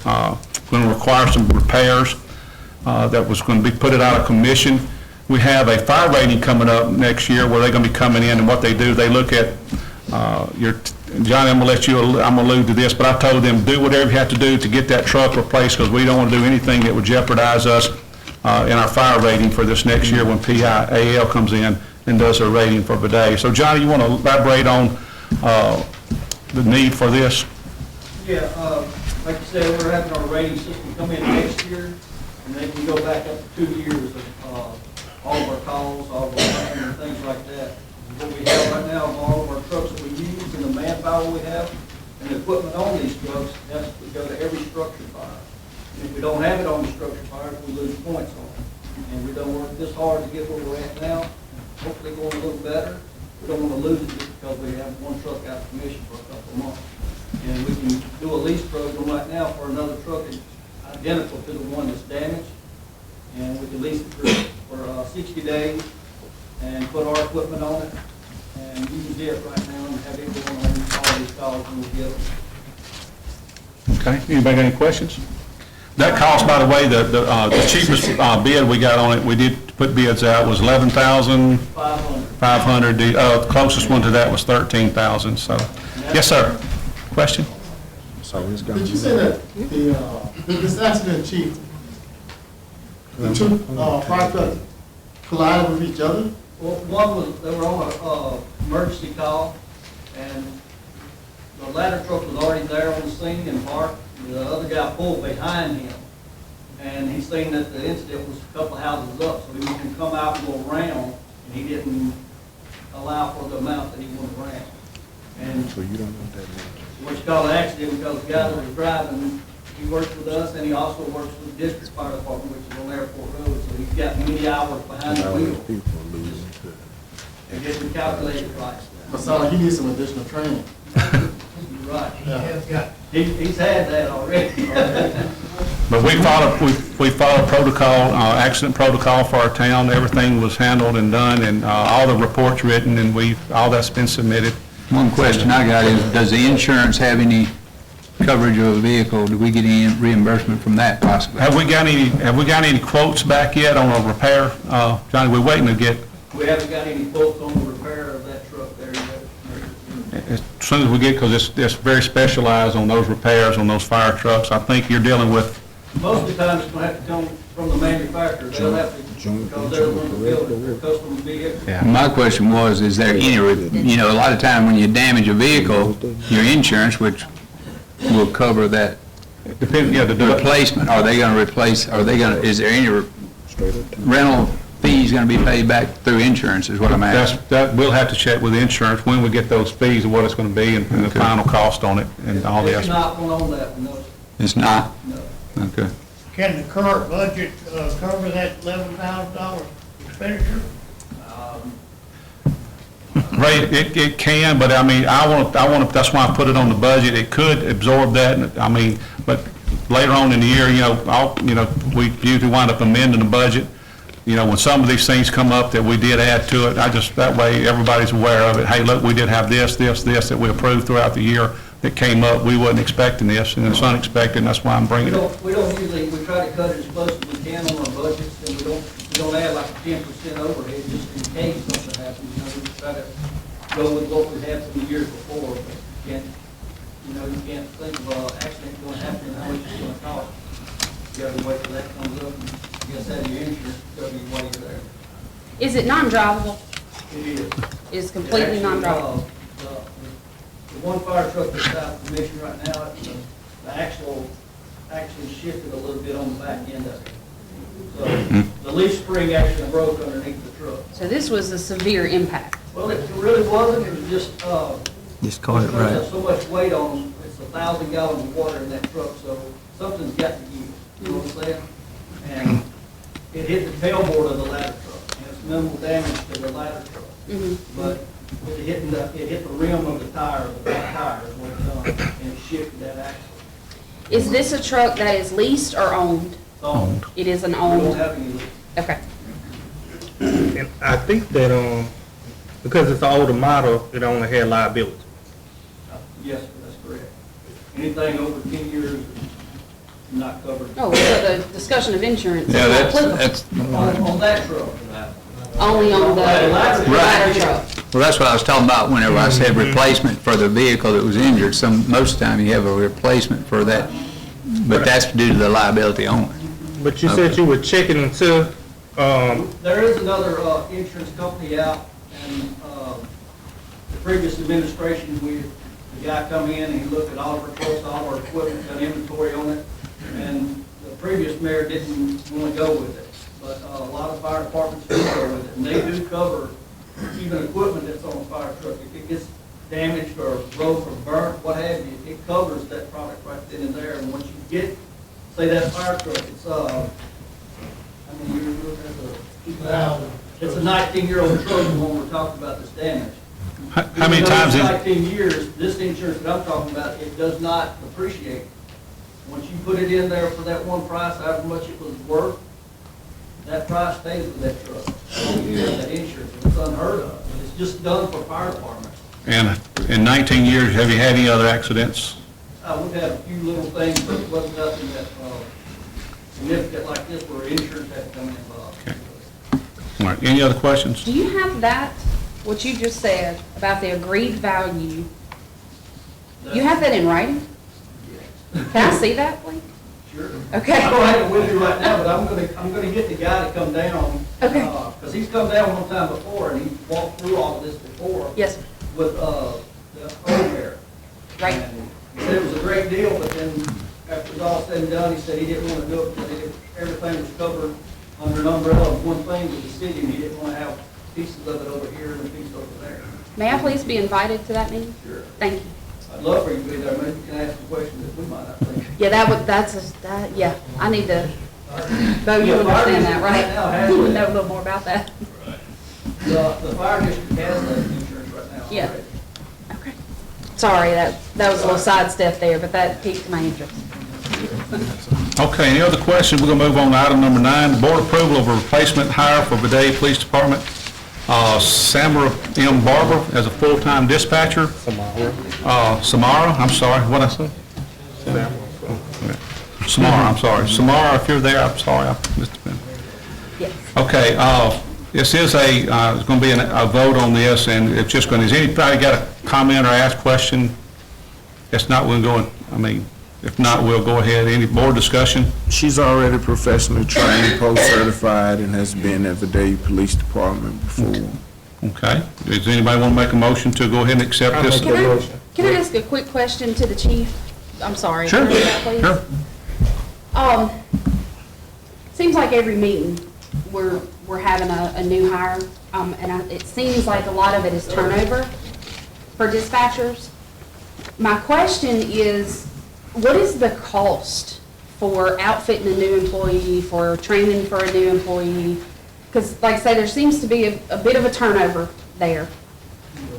going to require some repairs that was going to be put it out of commission. We have a fire rating coming up next year where they're going to be coming in, and what they do, they look at Johnny, I'm going to allude to this, but I told them, do whatever you have to do to get that truck replaced, because we don't want to do anything that would jeopardize us in our fire rating for this next year when PIAL comes in and does their rating for Vidalia. So Johnny, you want to elaborate on the need for this? Yeah, like you said, we're having our rating system come in next year, and they can go back up to 2 years of all of our calls, all of our training, and things like that. What we have right now, all of our trucks that we use and the manpower we have, and the equipment on these trucks, has to go to every structure fire. And if we don't have it on the structure fires, we lose points on it. And we don't work this hard to get where we're at now, hopefully going a little better. We don't want to lose it just because we have one truck out of commission for a couple of months. And we can do a lease program right now for another truck identical to the one that's damaged. And we can lease it for 60 days and put our equipment on it and use it right now and have it going on all these calls when we get them. Okay, anybody got any questions? That cost, by the way, the cheapest bid we got on it, we did put bids out, was 11,500. 500. The closest one to that was 13,000, so. Yes, sir. Question? Did you say that this accident, chief, the two fire trucks collided with each other? Well, one was, they were on a emergency call, and the ladder truck was already there on the scene and parked. The other guy pulled behind him, and he seen that the incident was a couple of houses up, so he was going to come out and go around, and he didn't allow for the amount that he went around. And so you don't know that what you call an accident, because the guy that was driving, he works with us, and he also works with the district fire department, which is on Airport Road, so he's got many hours behind the wheel. It didn't calculate it right. It sounds like he needs some additional training. You're right. He's had that already. But we followed protocol, accident protocol for our town. Everything was handled and done, and all the reports written, and all that's been submitted. One question I got is, does the insurance have any coverage of a vehicle? Do we get any reimbursement from that possibly? Have we got any quotes back yet on a repair? Johnny, we're waiting to get, We haven't got any quotes on the repair of that truck there yet. as soon as we get, because it's very specialized on those repairs on those fire trucks. I think you're dealing with, Most of the time, it's going to have to come from the manufacturer. They'll have to, because they're the ones that build it, their custom vehicle. My question was, is there any, a lot of time when you damage a vehicle, your insurance, which will cover that the replacement, is there any rental fees going to be paid back through insurance, is what I'm asking? we'll have to check with the insurance when we get those fees and what it's going to be and the final cost on it and all the It's estimates. not one on that, no. It's not? No. Okay. Can the current budget cover that $11,000 expenditure? Ray, it can, but I mean, I want, that's why I put it on the budget. It could absorb that, and I mean, but later on in the year, we usually wind up amending the budget. When some of these things come up that we did add to it, that way everybody's aware of it. Hey, look, we did have this that we approved throughout the year that came up. We wasn't expecting this, and it's unexpected, and that's why I'm bringing it. We don't usually, we try to cut it as close as we can on our budgets, and we don't add like a 10% overhead just in case something happens. We try to go with what we had from the years before, but you can't think of an accident going to happen and how much it's going to cost. You got to wait till that comes up, and you got to have your insurance cover you while you're there. Is it non-drivable? It is. It's completely non-drivable? The one fire truck that's out of commission right now, the axle actually shifted a little bit on the back end of it. So the leaf spring actually broke underneath the truck. So this was a severe impact. Well, it really wasn't, it was just, caught it right. there's so much weight on, it's 1,000 gallons of water in that truck, so something's got to give, you know what I'm saying? And it hit the tailboard of the ladder truck, and it's minimal damage to the ladder truck. But it hit the rim of the tire, the back tire is what it done, and it shifted that axle. Is this a truck that is leased or owned? It's owned. It is an We don't owned? have any leaks. Okay. And I think that, because it's an older model, it only had liability. Yes, that's correct. Anything over 10 years is not covered. Oh, so the discussion of insurance is Yeah, not applicable? that's, On that truck. Only on the ladder truck? well, that's what I was talking about whenever I said replacement for the vehicle that was injured. Most of the time you have a replacement for that, but that's due to the liability only. But you said you were checking into, There is another insurance company out, and the previous administration, the guy come in and he looked at all of our trucks, all of our equipment, done inventory on it, and the previous mayor didn't want to go with it. But a lot of fire departments do go with it, and they do cover even equipment that's on a fire truck. If it gets damaged or broke or burnt, what have you, it covers that product right then and there. And once you get, say that fire truck, it's, I mean, you're looking at it's a 19-year-old truck, the one we're talking about that's damaged. How many times In is, 19 years, this insurance that I'm talking about, it does not appreciate. Once you put it in there for that one price, however much it was worth, that price stays with that truck. As long as you have that insurance, it's unheard of. It's just done for fire departments. and in 19 years, have you had any other accidents? We've had a few little things, but it wasn't nothing that significant like this where insurance had to come involved. Okay. All right, any other questions? Do you have that, what you just said about the agreed value? You have that in writing? Can I see that, please? Sure. Okay. I don't have it with me right now, but I'm gonna get the guy to come down. Okay. Because he's come down one time before, and he walked through all of this before. Yes, sir. With, the O'Hare. Right. And he said it was a great deal, but then after it was all said and done, he said he didn't want to do it because everything was covered under an umbrella of one thing with the city, and he didn't want to have pieces of it over here and a piece over there. May I please be invited to that meeting? Sure. Thank you. I'd love for you to be there. Maybe you can ask the questions that we might not think. Yeah, yeah, I need to, Bo, you understand that, right? You would know a little more about that. The fire district has that insurance right now. Yeah. already. Okay. Sorry, that was a little sidestep there, but that piqued my interest. Okay, any other questions? We're going to move on to item number 9, board approval of a replacement hire for Vidalia Police Department. Samara M. Barber as a full-time dispatcher. Samara, I'm sorry, what'd I say? Samara, I'm sorry. Samara, if you're there, I'm sorry, I missed it. Yes. Okay, this is it's going to be a vote on this, and it's just going to, has anybody got a comment or ask question? If not, we'll go, if not, we'll go ahead. Any board discussion? She's already professionally trained, post-certified, and has been at Vidalia Police Department before. Okay. Does anybody want to make a motion to go ahead and accept this? Can I ask a quick question to the chief? I'm sorry. Sure, Can I do that, please? sure. Seems like every meeting, we're having a new hire, and it seems like a lot of it is turnover for dispatchers. My question is, what is the cost for outfitting a new employee, for training for a new employee? Because like I say, there seems to be a bit of a turnover there.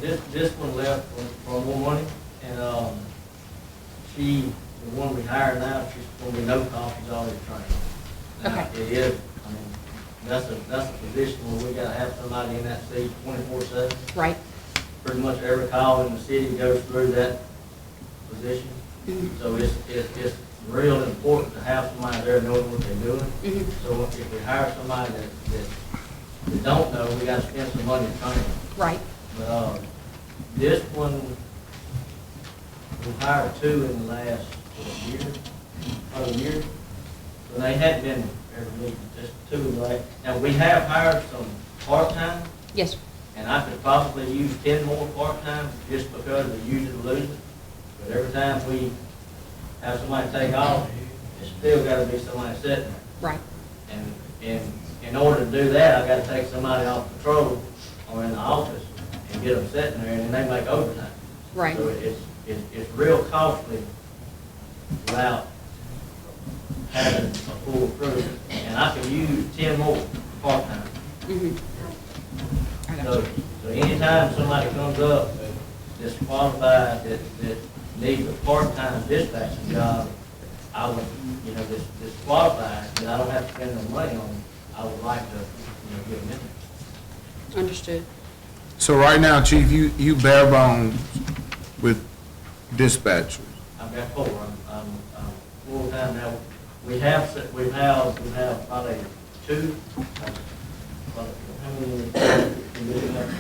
This one left for more money, and the one we hire now, she's going to be no cost, she's already trained. Now, Okay. it is, that's a position where we gotta have somebody in that seat 24/7. Right. Pretty much every call in the city goes through that position. Mhm. So it's real important to have somebody there knowing what they're doing. Mhm. So if we hire somebody that don't know, we gotta spend some money to train them. Right. But, this one, we hired 2 in the last, year. So they hadn't been every meeting, just 2 of the last. Now, we have hired some part-time, Yes, sir. and I could probably use 10 more part-time just because we use it or lose it. But every time we have somebody take off, it's still gotta be somebody sitting there. Right. And in order to do that, I gotta take somebody off patrol or in the office and get them sitting there, and then they make overtime. Right. So it's real costly without having a full crew. And I can use 10 more part-time. Mhm. I got So, you. so anytime somebody comes up that's qualified, that needs a part-time dispatching job, I would, this qualified, and I don't have to spend no money on them, I would like to, get them in there. Understood. So right now, Chief, you bare bones with dispatchers. I've got 4. I'm full-time now. We have probably 2. How many? We have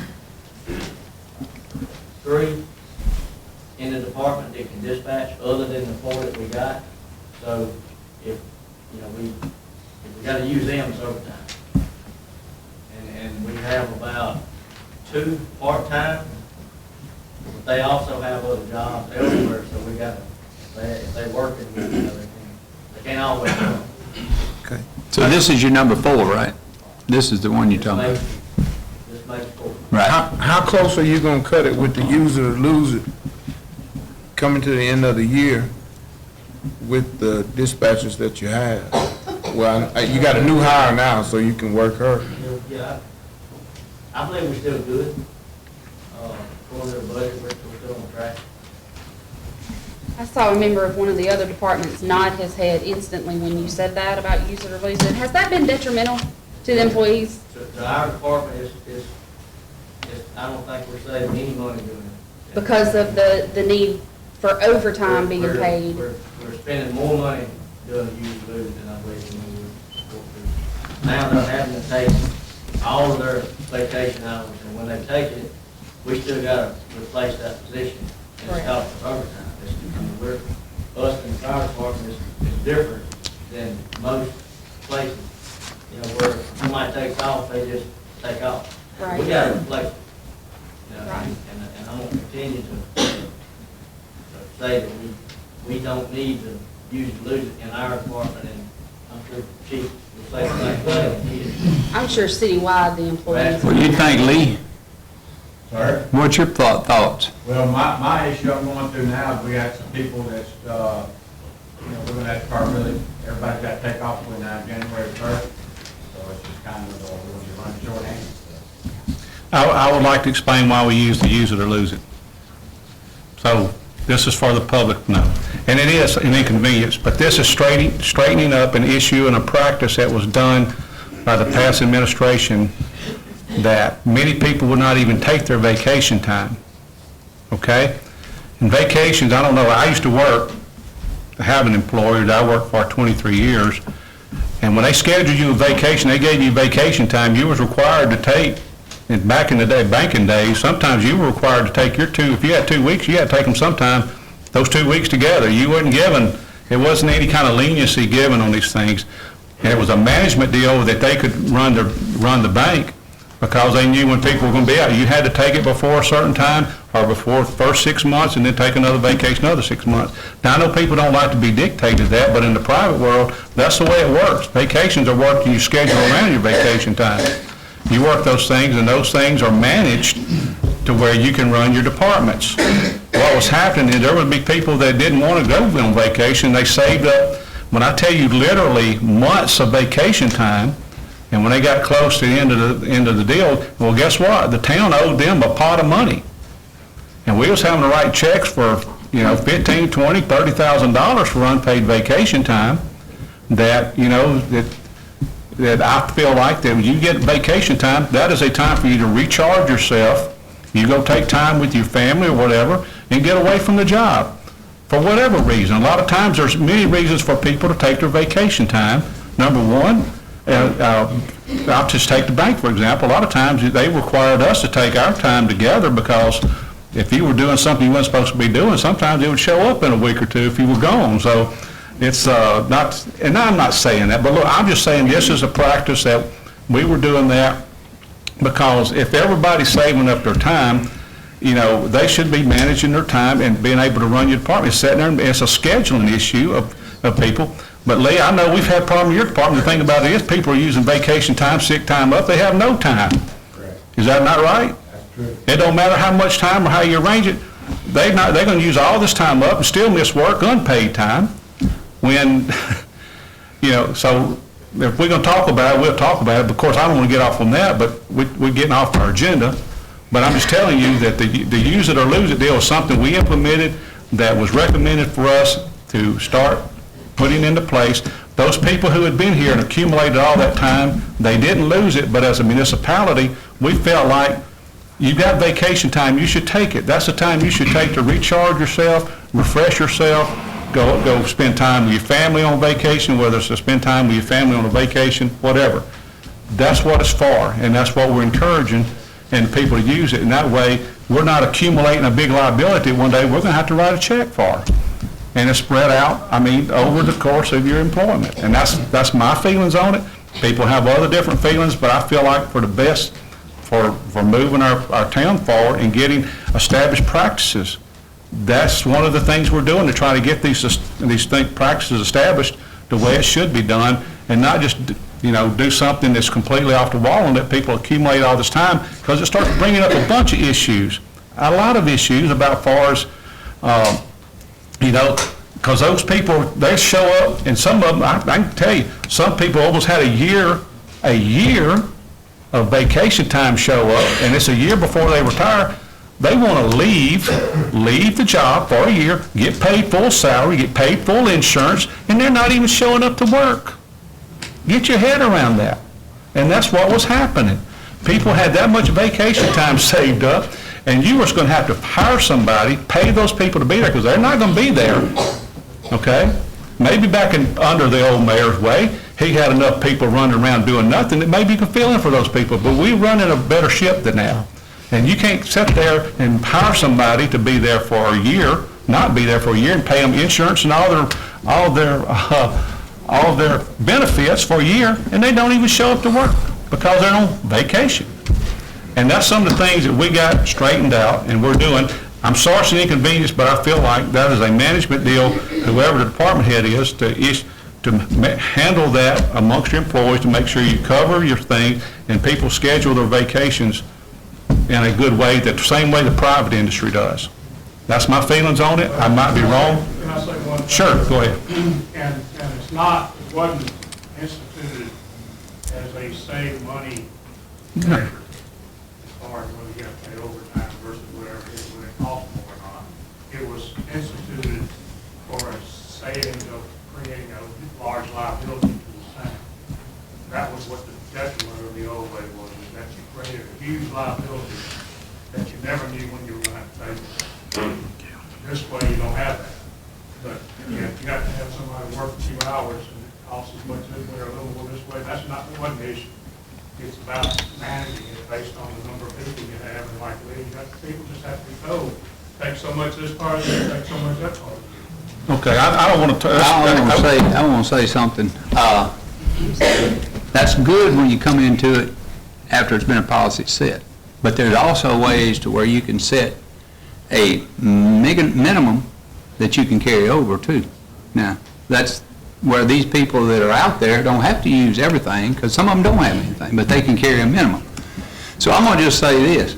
3 in the department that can dispatch, other than the 4 that we got. So if we gotta use them, it's overtime. And we have about 2 part-time, but they also have other jobs elsewhere, so we gotta, if they working, they can't always come. Okay. So this is your number 4, right? This is the one you're talking about? This makes 4. Right. How close are you gonna cut it with the use it or lose it coming to the end of the year with the dispatchers that you have? Well, you got a new hire now, so you can work her. Yeah, I believe we're still good. according to the budget, we're still on track. I saw a member of one of the other departments nod his head instantly when you said that about use it or lose it. Has that been detrimental to the employees? To our department, I don't think we're saving any money doing it. Because of the need for overtime being We're- paid? We're spending more money doing the use and lose than I believe we would. Now they're having to take all of their vacation hours, and when they take it, we still gotta replace that position, and it's costing us overtime. Us in the fire department is different than most places, you know, where somebody takes off, they just take off. Right. We gotta replace it. You know, Right. and I'm gonna continue to say that we don't need to use it, lose it in our department, and I'm sure Chief will say the same thing. I'm sure citywide, the employees. What do you think, Lee? Sorry? What's your thoughts? Well, my issue I'm going through now is we got some people that's, we're gonna have to start really, everybody's got to take off between now and January 1st. So it's just kind of, we're going to be running shorthanded. I would like to explain why we use the use it or lose it. So this is for the public to know. And it is an inconvenience, but this is straightening up an issue and a practice that was done by the past administration that many people would not even take their vacation time, okay? And vacations, I don't know, I used to have an employer that I worked for 23 years, and when they scheduled you a vacation, they gave you vacation time, you was required to take, and back in the day, banking days, sometimes you were required to take your if you had 2 weeks, you had to take them sometime, those 2 weeks together. You wasn't given, it wasn't any kind of leniency given on these things. And it was a management deal that they could run the bank, because they knew when people were going to be out. You had to take it before a certain time, or before the first 6 months, and then take another vacation another 6 months. Now, I know people don't like to be dictated that, but in the private world, that's the way it works. Vacations are worked, and you schedule around your vacation time. You work those things, and those things are managed to where you can run your departments. What was happening is there would be people that didn't want to go on vacation. They saved up, when I tell you literally months of vacation time, and when they got close to the end of the deal, well, guess what? The town owed them a pot of money. And we was having to write checks for, $15,000, $20,000, $30,000 for unpaid vacation time that, that I feel like that when you get vacation time, that is a time for you to recharge yourself. You go take time with your family or whatever and get away from the job for whatever reason. A lot of times there's many reasons for people to take their vacation time. Number one, I'll just take the bank, for example. A lot of times they required us to take our time together, because if you were doing something you weren't supposed to be doing, sometimes it would show up in a week or two if you were gone. So it's not, and I'm not saying that, but look, I'm just saying this is a practice that we were doing that because if everybody's saving up their time, they should be managing their time and being able to run your department. It's sitting there, and it's a scheduling issue of people. But Lee, I know we've had problems in your department. The thing about it is people are using vacation time, sick time up. They have no time. Correct. Is that not right? That's true. It don't matter how much time or how you arrange it. They're going to use all this time up and still miss work, unpaid time. When, so if we're going to talk about it, we'll talk about it. Of course, I don't want to get off on that, but we're getting off our agenda. But I'm just telling you that the use it or lose it deal is something we implemented that was recommended for us to start putting into place. Those people who had been here and accumulated all that time, they didn't lose it, but as a municipality, we felt like you've got vacation time, you should take it. That's the time you should take to recharge yourself, refresh yourself, go spend time with your family on vacation, whether it's to spend time with your family on a vacation, whatever. That's what it's for, and that's what we're encouraging and people to use it. And that way, we're not accumulating a big liability one day we're going to have to write a check for. And it's spread out, over the course of your employment. And that's my feelings on it. People have other different feelings, but I feel like for the best, for moving our town forward and getting established practices, that's one of the things we're doing to try to get these practices established the way it should be done, and not just do something that's completely off the wall and let people accumulate all this time, because it starts bringing up a bunch of issues, a lot of issues about far as because those people, they show up, and some of them, I can tell you, some people almost had a year of vacation time show up, and it's a year before they retire. They want to leave the job for a year, get paid full salary, get paid full insurance, and they're not even showing up to work. Get your head around that. And that's what was happening. People had that much vacation time saved up, and you were going to have to hire somebody, pay those people to be there, because they're not going to be there, okay? Maybe back under the old mayor's way, he had enough people running around doing nothing that maybe you could fill in for those people, but we run in a better ship than now. And you can't sit there and hire somebody to be there for a year, not be there for a year, and pay them insurance and all their benefits for a year, and they don't even show up to work because they're on vacation. And that's some of the things that we got straightened out, and we're doing. I'm sorry it's an inconvenience, but I feel like that is a management deal, whoever the department head is, to handle that amongst your employees, to make sure you cover your thing, and people schedule their vacations in a good way, the same way the private industry does. That's my feelings on it. I might be wrong. Can I say one thing? Sure, go ahead. And it wasn't instituted as a save money measure, as far as whether you have to pay overtime versus whatever it is, when it costs more or not. It was instituted for a savings of creating a large liability to the town. That was what the detriment of the old way was, is that you created a huge liability that you never knew when you were going to have to pay for. This way, you don't have that. But you got to have somebody work a few hours, and it costs as much this way or a little more this way. That's not one issue. It's about managing it based on the number of people you have, and like Lee, people just have to be told, take so much this part of it, take so much that part of it. Okay, I don't want to. I want to say something. That's good when you come into it after it's been a policy set. But there's also ways to where you can set a minimum that you can carry over too. Now, that's where these people that are out there don't have to use everything, because some of them don't have anything, but they can carry a minimum. So I'm going to just say this.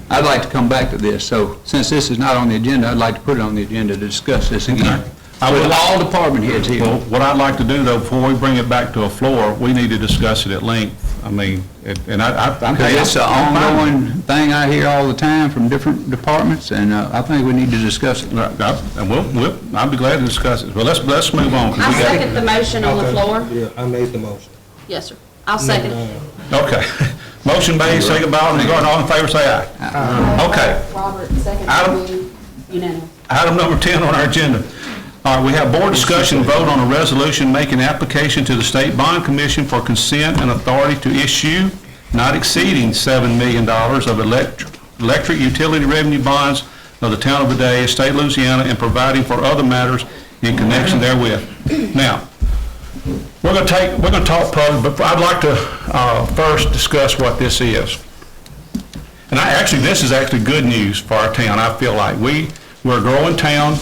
I'd like to come back to this. So since this is not on the agenda, I'd like to put it on the agenda to discuss this again. With all department heads here. Well, what I'd like to do, though, before we bring it back to a floor, we need to discuss it at length. I mean, and I'm... Because it's an ongoing thing I hear all the time from different departments, and I think we need to discuss it. And I'll be glad to discuss it. Well, let's move on. 'cause I'll we got- second the motion on the floor. Yeah, I made the motion. Yes, sir. I'll second it. Okay. Motion made, second by Alderman Gordon. All in favor, say aye. Okay. Robert, second, unanimous. Item number 10 on our agenda. All right, we have board discussion vote on a resolution making application to the State Bond Commission for consent and authority to issue not exceeding $7 million of electric utility revenue bonds of the town of Vidalia, state of Louisiana, and providing for other matters in connection therewith. Now, we're going to talk probably, but I'd like to first discuss what this is. And this is actually good news for our town. I feel like we're a growing town.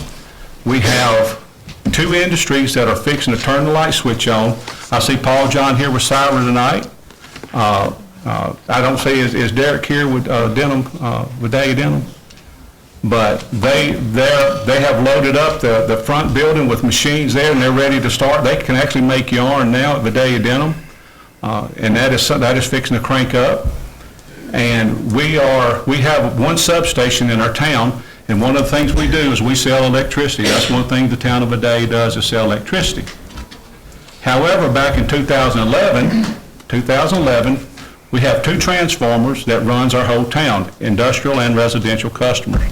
We have two industries that are fixing to turn the light switch on. I see Paul John here with Siler tonight. I don't see is Derek here with Vidalia Denim, but they have loaded up the front building with machines there, and they're ready to start. They can actually make yarn now at Vidalia Denim, and that is fixing to crank up. And we have one substation in our town. And one of the things we do is we sell electricity. That's one thing the town of Vidalia does, is sell electricity. However, back in 2011, we have two transformers that runs our whole town, industrial and residential customers.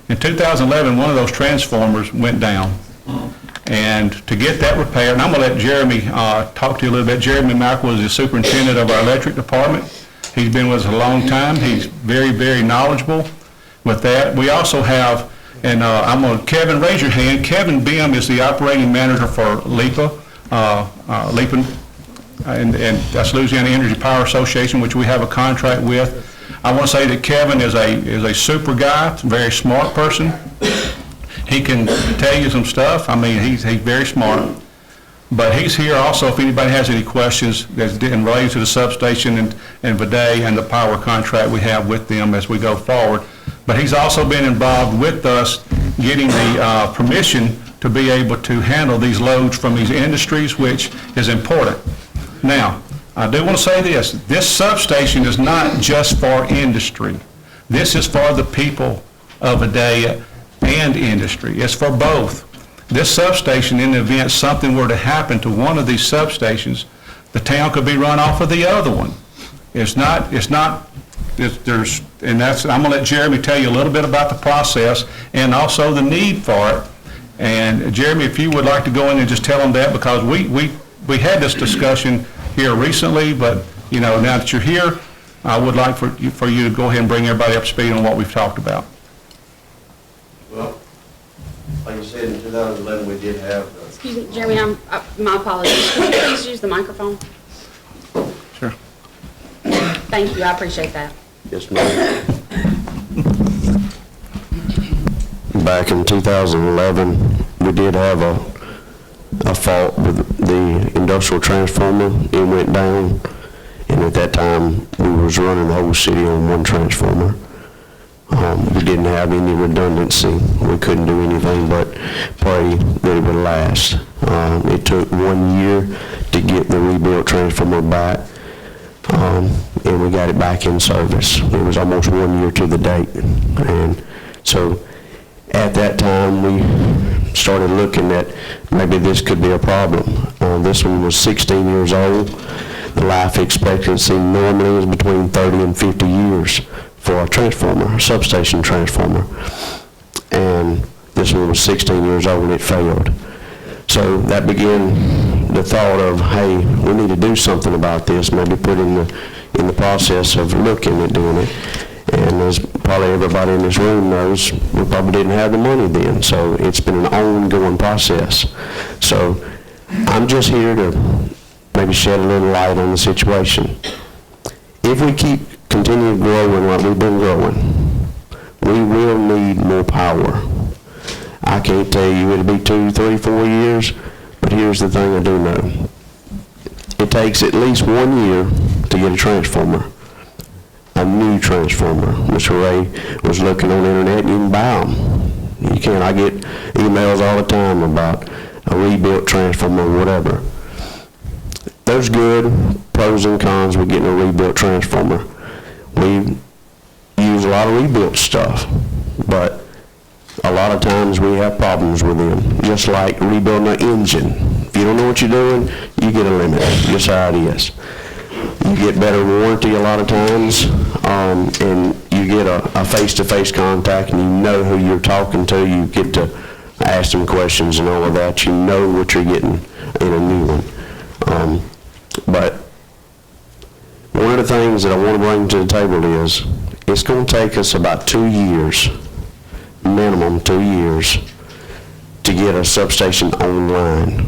In 2011, one of those transformers went down. And to get that repaired, and I'm going to let Jeremy talk to you a little bit. Jeremy Michael is the superintendent of our electric department. He's been with us a long time. He's very, very knowledgeable with that. We also have, and Kevin, raise your hand. Kevin Bim is the operating manager for LEPA, and that's Louisiana Energy Power Association, which we have a contract with. I want to say that Kevin is a super guy, a very smart person. He can tell you some stuff. I mean, he's very smart. But he's here also if anybody has any questions that's related to the substation and Vidalia and the power contract we have with them as we go forward. But he's also been involved with us getting the permission to be able to handle these loads from these industries, which is important. Now, I do want to say this substation is not just for industry. This is for the people of Vidalia and industry. It's for both. This substation, in the event something were to happen to one of these substations, the town could be run off of the other one. There's, and that's, I'm gonna let Jeremy tell you a little bit about the process and also the need for it. And Jeremy, if you would like to go in and just tell them that, because we had this discussion here recently, but, you know, now that you're here, I would like for you to go ahead and bring everybody up to speed on what we've talked about. Well, like you said, in 2011, we did have. Excuse me, Jeremy, my apologies. Could you please use the microphone? Sure. Thank you, I appreciate that. Yes, ma'am. Back in 2011, we did have a fault with the industrial transformer. It went down, and at that time, we was running the whole city on one transformer. We didn't have any redundancy. We couldn't do anything but pray that it would last. It took 1 year to get the rebuilt transformer back, and we got it back in service. It was almost 1 year to the date. And so at that time, we started looking at maybe this could be a problem. This one was 16 years old. The life expectancy normally is between 30 and 50 years for a transformer, a substation transformer. And this one was 16 years old and it failed. So that began the thought of, hey, we need to do something about this, maybe put in the process of looking at doing it. And as probably everybody in this room knows, we probably didn't have the money then, so it's been an ongoing process. So I'm just here to maybe shed a little light on the situation. If we continue growing like we've been growing, we will need more power. I can't tell you it'll be 2, 3, 4 years, but here's the thing I do know. It takes at least 1 year to get a transformer, a new transformer. Mr. Ray was looking on the internet, you can buy them. You can. I get emails all the time about a rebuilt transformer or whatever. There's good pros and cons with getting a rebuilt transformer. We use a lot of rebuilt stuff, but a lot of times we have problems with them, just like rebuilding an engine. If you don't know what you're doing, you get a limit. Just how it is. You get better warranty a lot of times, and you get a face-to-face contact, and you know who you're talking to. You get to ask them questions and all of that. You know what you're getting in a new one. But one of the things that I want to bring to the table is it's going to take us about 2 years, minimum 2 years, to get a substation online.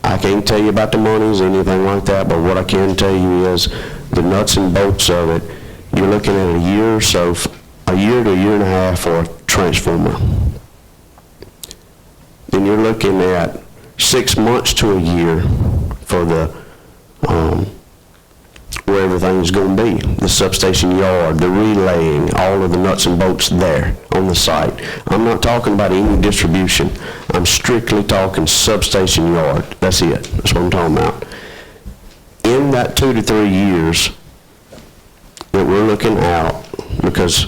I can't tell you about the monies, anything like that, but what I can tell you is the nuts and bolts of it. You're looking at a year or so, a year to a year and a half for a transformer. Then you're looking at 6 months to a year for the where everything's going to be, the substation yard, the relaying, all of the nuts and bolts there on the site. I'm not talking about any distribution. I'm strictly talking substation yard. That's it. That's what I'm talking about. In that 2 to 3 years that we're looking out, because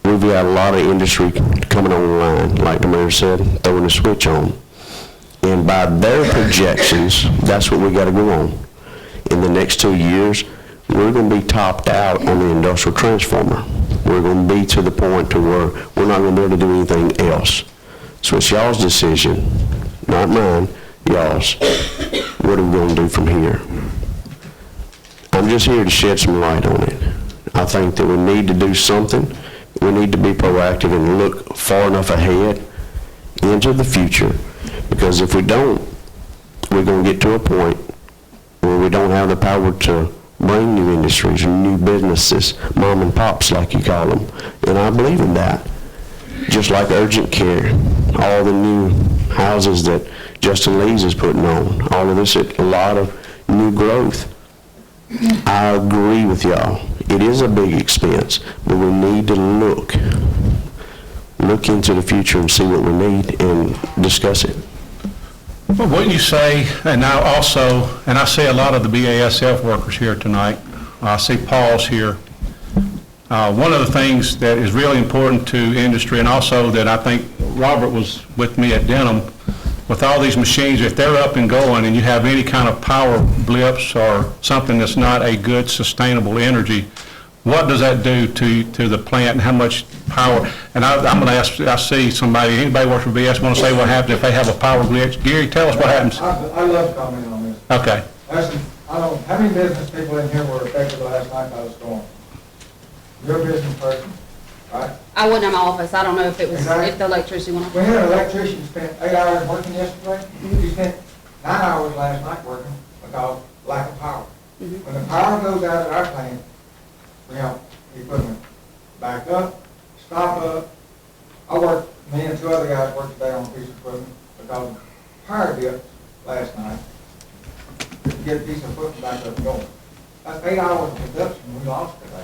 we've got a lot of industry coming online, like the mayor said, throwing the switch on. And by their projections, that's what we got to go on. In the next 2 years, we're going to be topped out on the industrial transformer. We're going to be to the point to where we're not going to be able to do anything else. So it's y'all's decision, not mine, y'all's. What are we going to do from here? I'm just here to shed some light on it. I think that we need to do something. We need to be proactive and look far enough ahead into the future, because if we don't, we're going to get to a point where we don't have the power to bring new industries and new businesses, mom and pops like you call them. And I believe in that. Just like urgent care, all the new houses that Justin Lees is putting on, all of this, a lot of new growth. I agree with y'all. It is a big expense, but we need to look into the future and see what we need and discuss it. Well, wouldn't you say, and now also, and I see a lot of the BASF workers here tonight, I see Paul's here, One of the things that is really important to industry, and also that I think Robert was with me at Denham, with all these machines, if they're up and going and you have any kind of power blips or something that's not a good sustainable energy, what does that do to the plant and how much power? And I'm going to ask, I see somebody, anybody works for BS want to say what happens if they have a power glitch? Gary, tell us what happens. I love commenting on this. Okay. Listen, I don't, how many business people in here were affected last night by the storm? You're a business person, right? I wasn't in my office, I don't know if it was, Exactly. if the electricity went off. We had an electrician spent 8 hours working yesterday. He spent 9 hours last night working because lack of power. Mhm. When the power goes out at our plant, we have the equipment back up, stop up. Me and 2 other guys worked today on a piece of equipment because of power dip last night. To get a piece of equipment back up and going. That's 8 hours of production we lost today.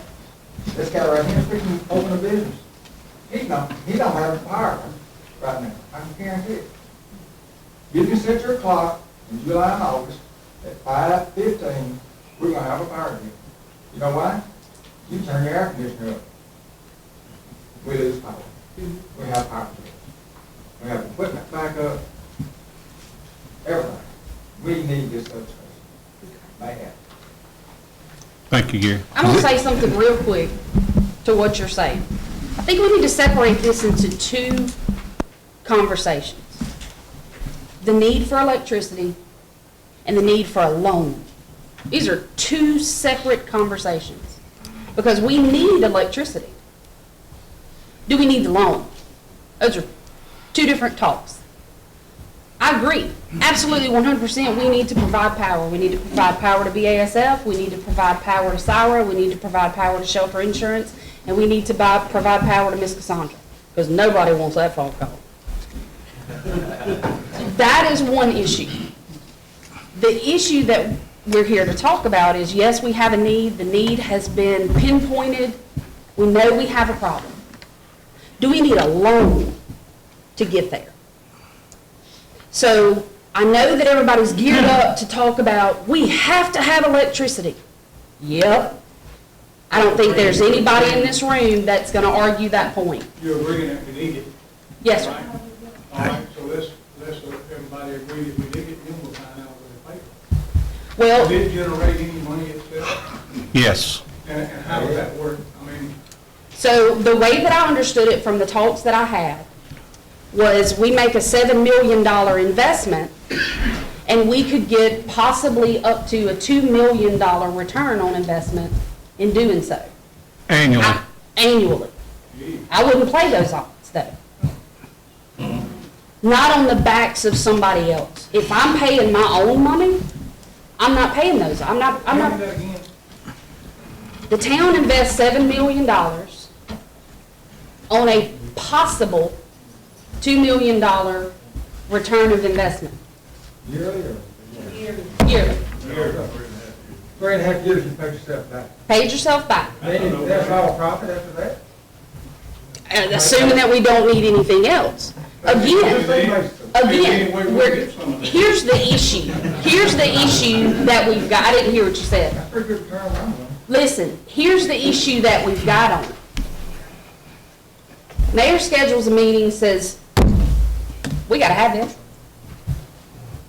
This guy right here is fixing to open a business. He don't have the power right now, I can guarantee it. You can set your clock in July and August at 5:15, we're gonna have a power dip. You know why? You turn your air conditioner up. We lose power. We have power dip. We have equipment back up, everything. We need this substation. Bad. Thank you, Gary. I'm gonna say something real quick to what you're saying. I think we need to separate this into 2 conversations. The need for electricity and the need for a loan. These are 2 separate conversations because we need electricity. Do we need the loan? Those are 2 different talks. I agree, absolutely 100%, we need to provide power. We need to provide power to BASF, we need to provide power to Syra, we need to provide power to Shelter Insurance, and we need to provide power to Miss Cassandra, because nobody wants that phone call. That is one issue. The issue that we're here to talk about is, yes, we have a need, the need has been pinpointed, we know we have a problem. Do we need a loan to get there? So I know that everybody's geared up to talk about, we have to have electricity. Yep. I don't think there's anybody in this room that's going to argue that point. You're agreeing that we need it? Yes, sir. Right? All right, so let's everybody agree that we need it, then we'll find out what they pay. Well, Did it generate any money itself? Yes. And how does that work? I mean, so the way that I understood it from the talks that I had was we make a $7 million investment and we could get possibly up to a $2 million return on investment in doing so. Annually. Annually. I wouldn't play those odds though. Not on the backs of somebody else. If I'm paying my own money, I'm not paying those. I'm not. The town invests $7 million on a possible $2 million return of investment. Yearly or? Yearly. 3.5 years, you pay yourself back. Paid yourself back. That's all profit after that? And assuming that we don't need anything else. Again, here's the issue. Here's the issue that we've got. I didn't hear what you said. That's a pretty good return on that. Listen, here's the issue that we've got on it. Mayor schedules a meeting, says, we gotta have this.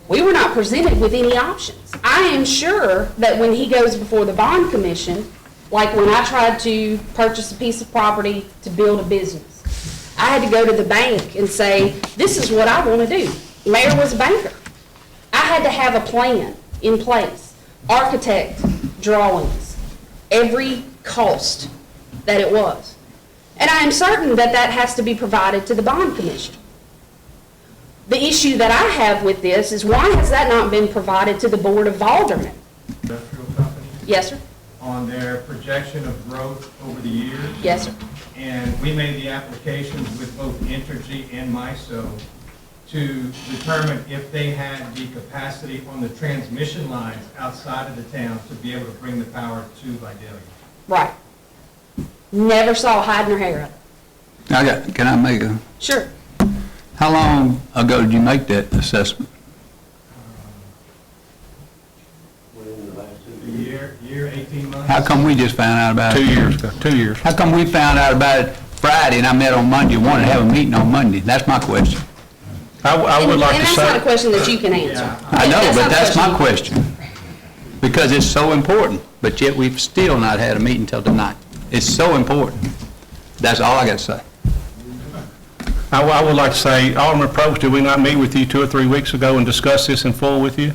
We were not presented with any options. I am sure that when he goes before the bond commission, like when I tried to purchase a piece of property to build a business, I had to go to the bank and say, this is what I want to do. Mayor was a banker. I had to have a plan in place, architect drawings, every cost that it was. And I am certain that that has to be provided to the bond commission. The issue that I have with this is, why has that not been provided to the Board of Aldermen? Industrial company, Yes, sir. on their projection of growth over the years. Yes, sir. And we made the applications with both Entergy and MISO to determine if they had the capacity on the transmission lines outside of the town to be able to bring the power to Vidalia. Right. Never saw hide nor hair of it. Can I make a, Sure. how long ago did you make that assessment? A year, 18 months. How come we just found out about it? 2 years ago, 2 years. How come we found out about it Friday and I met on Monday, wanted to have a meeting on Monday? That's my question. I would like to And that's not a say, question that you can answer. I know, but not a that's my question. Because it's so important, but yet we've still not had a meeting till tonight. It's so important. That's all I got to say. I would like to say, Alderman Probst, did we not meet with you 2 or 3 weeks ago and discuss this in full with you?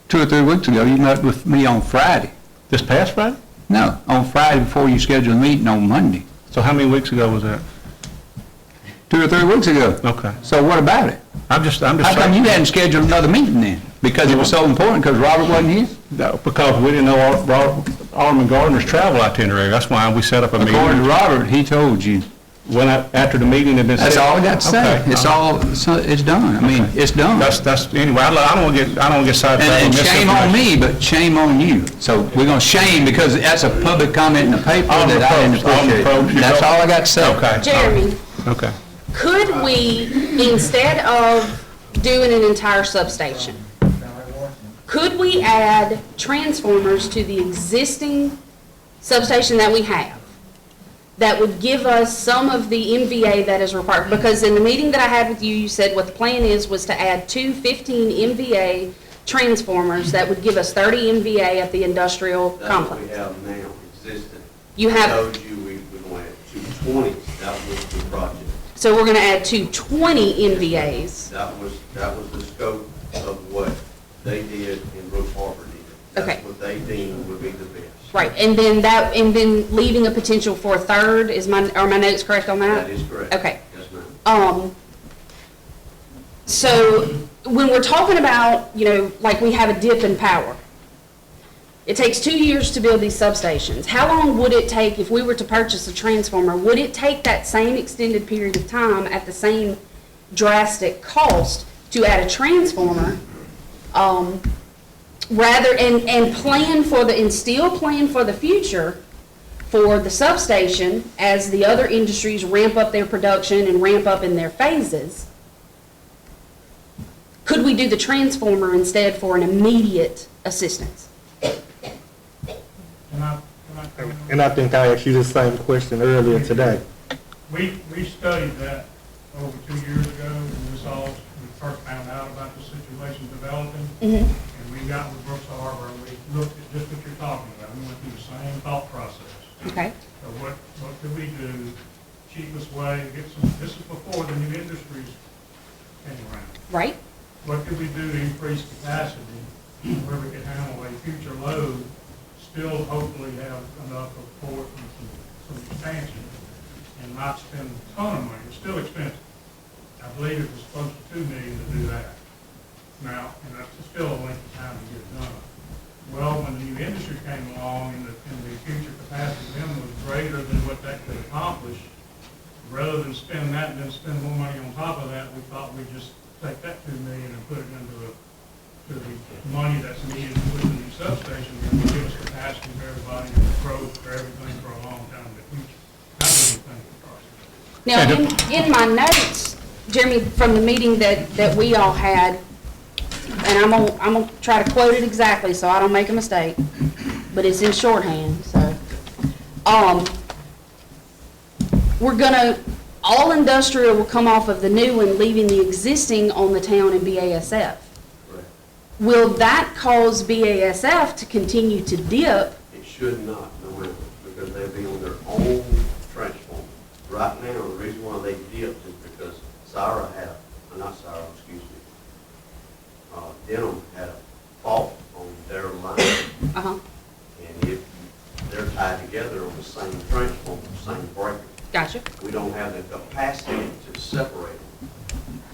2 or 3 weeks ago, you met with me on Friday. This past Friday? No, on Friday before you scheduled a meeting on Monday. So how many weeks ago was that? 2 or 3 weeks ago. Okay. So what about it? I'm just How come saying. you hadn't scheduled another meeting then? Because it was so important, because Robert wasn't here? No, because we didn't know Alderman Gardner's travel itinerary. That's why we set up a meeting. According to Robert, he told you. After the meeting had been set. That's all I got to say. Okay. It's done. I mean, it's done. That's, anyway, I don't want to get sidetracked. And on shame on misinformation. me, but shame on you. So we're going to shame because that's a public comment in the paper that I didn't appreciate. That's all I got to say. Okay. Jeremy, Okay. could we, instead of doing an entire substation, could we add transformers to the existing substation that we have that would give us some of the MVA that is required? Because in the meeting that I had with you, you said what the plan was to add 2 15 MVA transformers that would give us 30 MVA at the industrial complex. That's what we have now, existing. You have- I told you we're going to add 220, that was the project. So we're going to add 220 MVAs. That was the scope of what they did and Brooks Harbor did. Okay. That's what they deemed would be the best. Right, and then leaving a potential for a third, are my notes correct on that? That is correct. Okay. Yes, ma'am. So when we're talking about, like we have a dip in power, it takes 2 years to build these substations. How long would it take if we were to purchase a transformer? Would it take that same extended period of time at the same drastic cost to add a transformer? Rather, and still plan for the future for the substation as the other industries ramp up their production and ramp up in their phases. Could we do the transformer instead for an immediate assistance? And I think I asked you the same question earlier today. We studied that over 2 years ago, when we first found out about the situation developing. Mm-hmm. And we got with Brooks Harbor, and we looked at just what you're talking about. We went through the same thought process. Okay. So what could we do, cheapest way to get some, this is before the new industries came around. Right. What could we do to increase capacity where we could handle a future load, still hopefully have enough of port and some expansion, and not spend a ton of money? It's still expensive. I believe it was close to $2 million to do that. Now, and that's still a length of time to get it done. Well, when the new industry came along and the future capacity then was greater than what that could accomplish, rather than spend that and then spend more money on top of that, we thought we'd just take that $2 million and put it into the money that's needed to put in the new substation, and will give us capacity for everybody and growth for everything for a long time in the future. That's what we think the process. Now, in my notes, Jeremy, from the meeting that we all had, and I'm gonna try to quote it exactly so I don't make a mistake, but it's in shorthand, so. All industrial will come off of the new one, leaving the existing on the town and BASF. Correct. Will that cause BASF to continue to dip? It should not, no matter, because they'll be on their own transformer. Right now, the reason why they dipped is because Denham had a fault on their line. Uh-huh. And if they're tied together on the same transformer, same breaker. Gotcha. We don't have the capacity to separate them.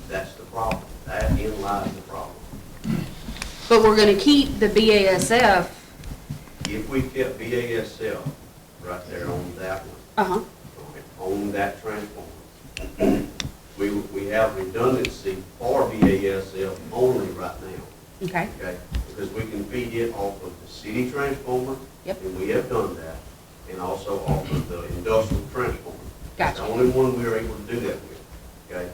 That's the problem. That in lies the problem. But we're gonna keep the BASF. If we kept BASF right there on that one, Uh-huh. on that transformer, we have redundancy for BASF only right now. Okay. Okay? Because we can feed it off of the city transformer. Yep. And we have done that, and also off of the industrial transformer. Gotcha. It's the only one we were able to do that with, okay?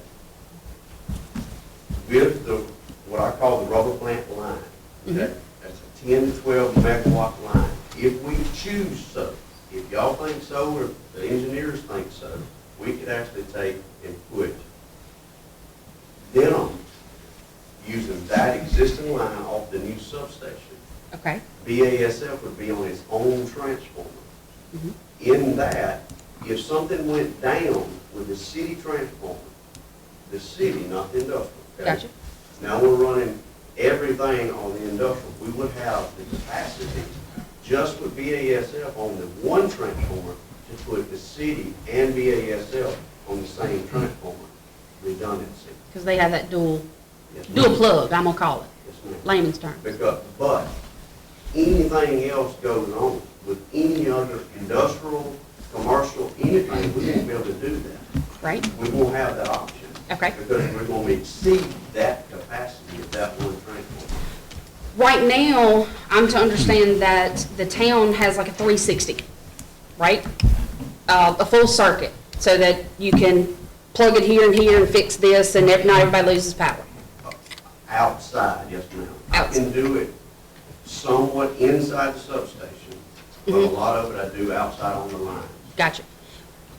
With the, what I call the rubber plant line, okay? That's a 10 to 12 megawatt line. If we choose the engineers think so, we could actually take and put Denham using that existing line off the new substation. Okay. BASF would be on its own transformer. In that, if something went down with the city transformer, the city, not the industrial, okay? Gotcha. Now we're running everything on the industrial. We would have the capacity, just with BASF on the one transformer, to put the city and BASF on the same transformer, redundancy. Because they have that dual Yes, ma'am. plug, I'm gonna call it, Yes, ma'am. layman's term. But anything else goes on with any other industrial, commercial, anything, we won't be able to do that. Right? We won't have that option. Okay. Because we're going to exceed that capacity of that one transformer. Right now, I'm to understand that the town has like a 360, right? A full circuit, so that you can plug it here and here and fix this, and not everybody loses power. Outside, yes ma'am. I can do it somewhat inside the substation, but a lot of it I do outside on the line. Gotcha.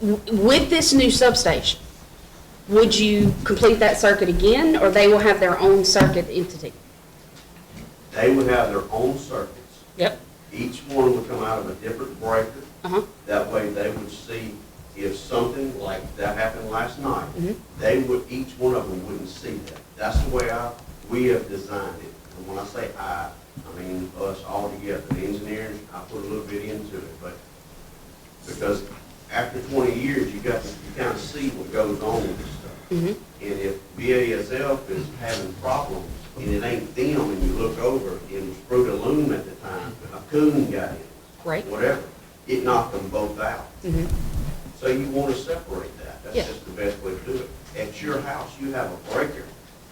With this new substation, would you complete that circuit again, or they will have their own circuit entity? They would have their own circuits. Yep. Each one would come out of a different breaker. Uh-huh. That way they would see if something like that happened last night, they would, each one of them wouldn't see that. That's the way we have designed it. And when I say I mean us all together. The engineers, I put a little bit into it, but because after 20 years, you kind of see what goes on with this stuff. And if BASF is having problems, and it ain't them, and you look over, and it was Fruit of Loom at the time, a coon got in, whatever, it knocked them both out. So you want to separate that. That's just the best way to do it. At your house, you have a breaker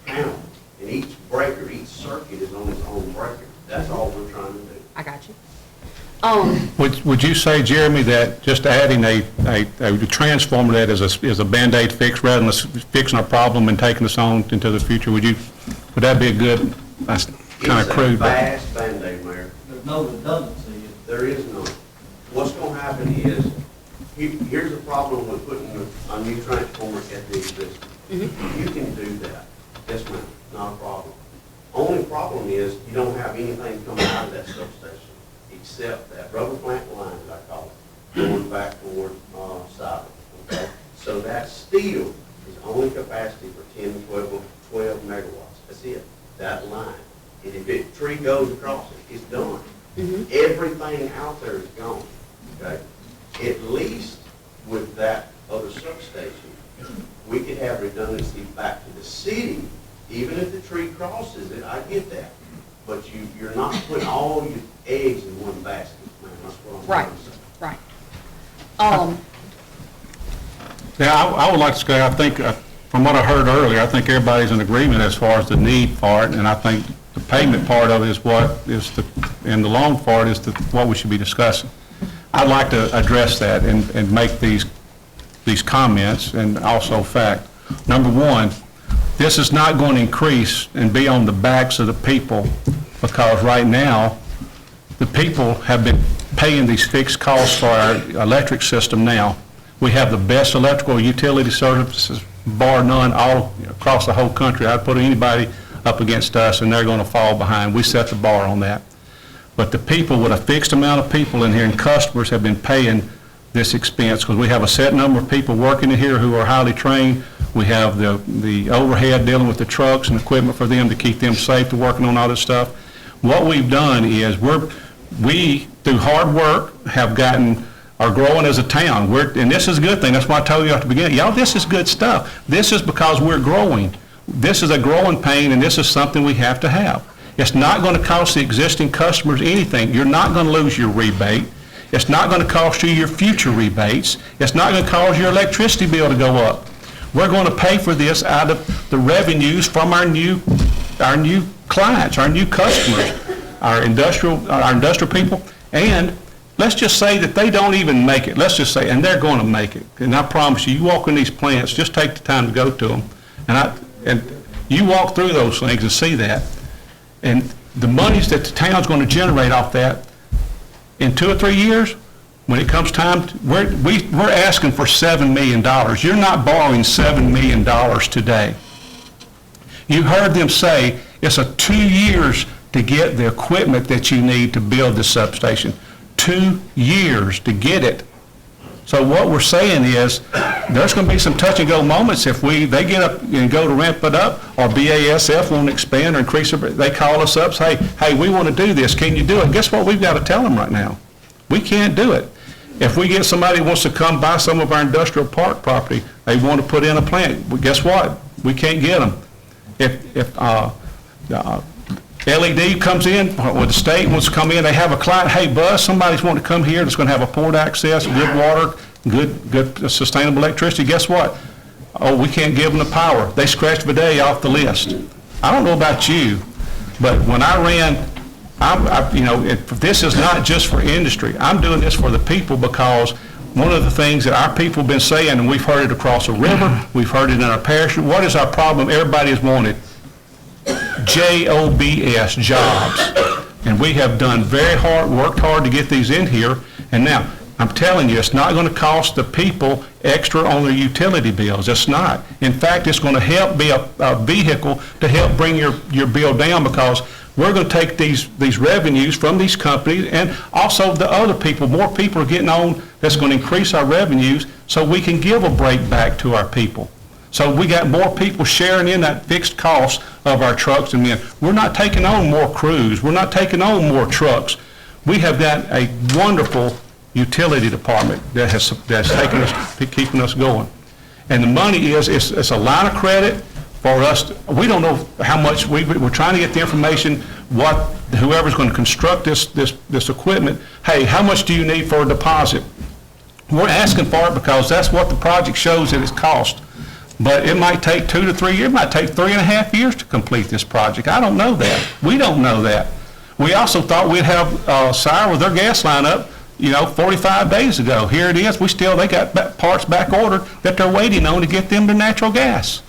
panel, and each breaker, each circuit is on its own breaker. That's all we're trying to do. I got you. Would you say, Jeremy, that just adding a transformer that is a Band-Aid fix rather than us fixing a problem and taking us on into the future, would that be a good, that's kind of crude? It's a fast Band-Aid, Mayor. There's no redundancy. There is none. What's going to happen is, here's the problem with putting a new transformer at the existing. You can do that. Yes, ma'am, not a problem. Only problem is you don't have anything coming out of that substation except that rubber plant line, as I call it, going back toward South. Okay? So that steel is only capacity for 10 to 12 megawatts. That's it, that line. And if a tree goes across it, it's done. Everything out there is gone. Okay? At least with that other substation, we could have redundancy back to the city. Even if the tree crosses it, I get that. But you're not putting all your eggs in one basket, man. That's what I'm trying to say. Right. Yeah, I would like to say, I think, from what I heard earlier, I think everybody's in agreement as far as the need for it, and I think the payment part of it is and the loan part is what we should be discussing. I'd like to address that and make these comments and also fact. Number one, this is not going to increase and be on the backs of the people, because right now, the people have been paying these fixed costs for our electric system now. We have the best electrical utility services, bar none, all across the whole country. I'd put anybody up against us, and they're going to fall behind. We set the bar on that. But the people, with a fixed amount of people in here, and customers have been paying this expense, because we have a set number of people working in here who are highly trained. We have the overhead dealing with the trucks and equipment for them to keep them safe, to working on all this stuff. What we've done is we, through hard work, are growing as a town. And this is a good thing. That's why I told you at the beginning, y'all, this is good stuff. This is because we're growing. This is a growing pain, and this is something we have to have. It's not going to cost the existing customers anything. You're not going to lose your rebate. It's not going to cost you your future rebates. It's not going to cause your electricity bill to go up. We're going to pay for this out of the revenues from our new clients, our new customers, our industrial people. And let's just say that they don't even make it. Let's just say, and they're going to make it. And I promise you, you walk in these plants, just take the time to go to them. And you walk through those things and see that. And the monies that the town's going to generate off that, in 2 or 3 years, When it comes time, we're asking for $7 million. You're not borrowing $7 million today. You heard them say it's 2 years to get the equipment that you need to build the substation. 2 years to get it. So what we're saying is, there's going to be some touch-and-go moments if they get up and go to ramp it up, or BASF want to expand or increase it, they call us up, say, hey, we want to do this, can you do it? Guess what we've got to tell them right now? We can't do it. If we get somebody who wants to come buy some of our industrial park property, they want to put in a plant, well, guess what? We can't get them. If LED comes in, or the state wants to come in, they have a client, hey, Buzz, somebody's wanting to come here that's going to have a port access, good water, good sustainable electricity, guess what? Oh, we can't give them the power. They scratched Vidalia off the list. I don't know about you, but when I ran, this is not just for industry. I'm doing this for the people, because one of the things that our people have been saying, and we've heard it across the river, we've heard it in our parish, what is our problem? Everybody has wanted JOBS, jobs. And we have done worked hard to get these in here. And now, I'm telling you, it's not going to cost the people extra on their utility bills. It's not. In fact, it's going to help be a vehicle to help bring your bill down, because we're going to take these revenues from these companies, and also the other people. More people are getting on. That's going to increase our revenues, so we can give a break back to our people. So we got more people sharing in that fixed cost of our trucks and men. We're not taking on more crews. We're not taking on more trucks. We have got a wonderful utility department that's taking us, keeping us going. And the money it's a line of credit for us. We don't know how much, we're trying to get the information, whoever's going to construct this equipment, hey, how much do you need for a deposit? We're asking for it because that's what the project shows that it's cost. But it might take 2 to 3 years, it might take 3.5 years to complete this project. I don't know that. We don't know that. We also thought we'd have Sire with their gas line up, 45 days ago. Here it is. They got parts back ordered that they're waiting on to get them to natural gas.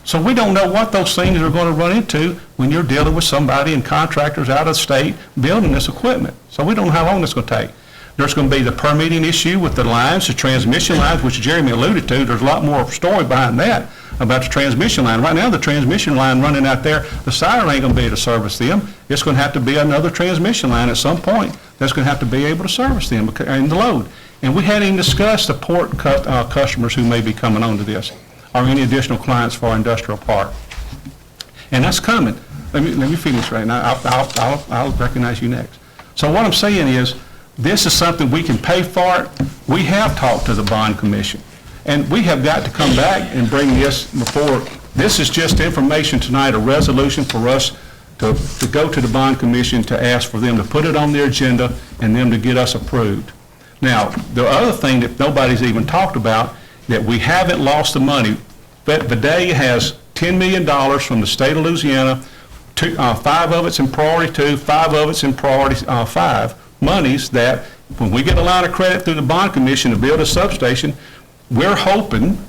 So we don't know what those things are going to run into when you're dealing with somebody and contractors out of state building this equipment. So we don't know how long it's going to take. There's going to be the permitting issue with the lines, the transmission lines, which Jeremy alluded to. There's a lot more story behind that about the transmission line. Right now, the transmission line running out there, the Sire ain't going to be able to service them. It's going to have to be another transmission line at some point that's going to have to be able to service them in the load. And we hadn't even discussed the port customers who may be coming onto this, or any additional clients for our industrial park. And that's coming. Let me finish right now. I'll recognize you next. So what I'm saying is, this is something we can pay for. We have talked to the bond commission, and we have got to come back and bring this before. This is just information tonight, a resolution for us to go to the bond commission to ask for them to put it on their agenda and them to get us approved. Now, the other thing that nobody's even talked about, that we haven't lost the money, but Vidalia has $10 million from the state of Louisiana, 5 of it's in priority 2, 5 of it's in priority 5. Monies that, when we get a line of credit through the bond commission to build a substation, we're hoping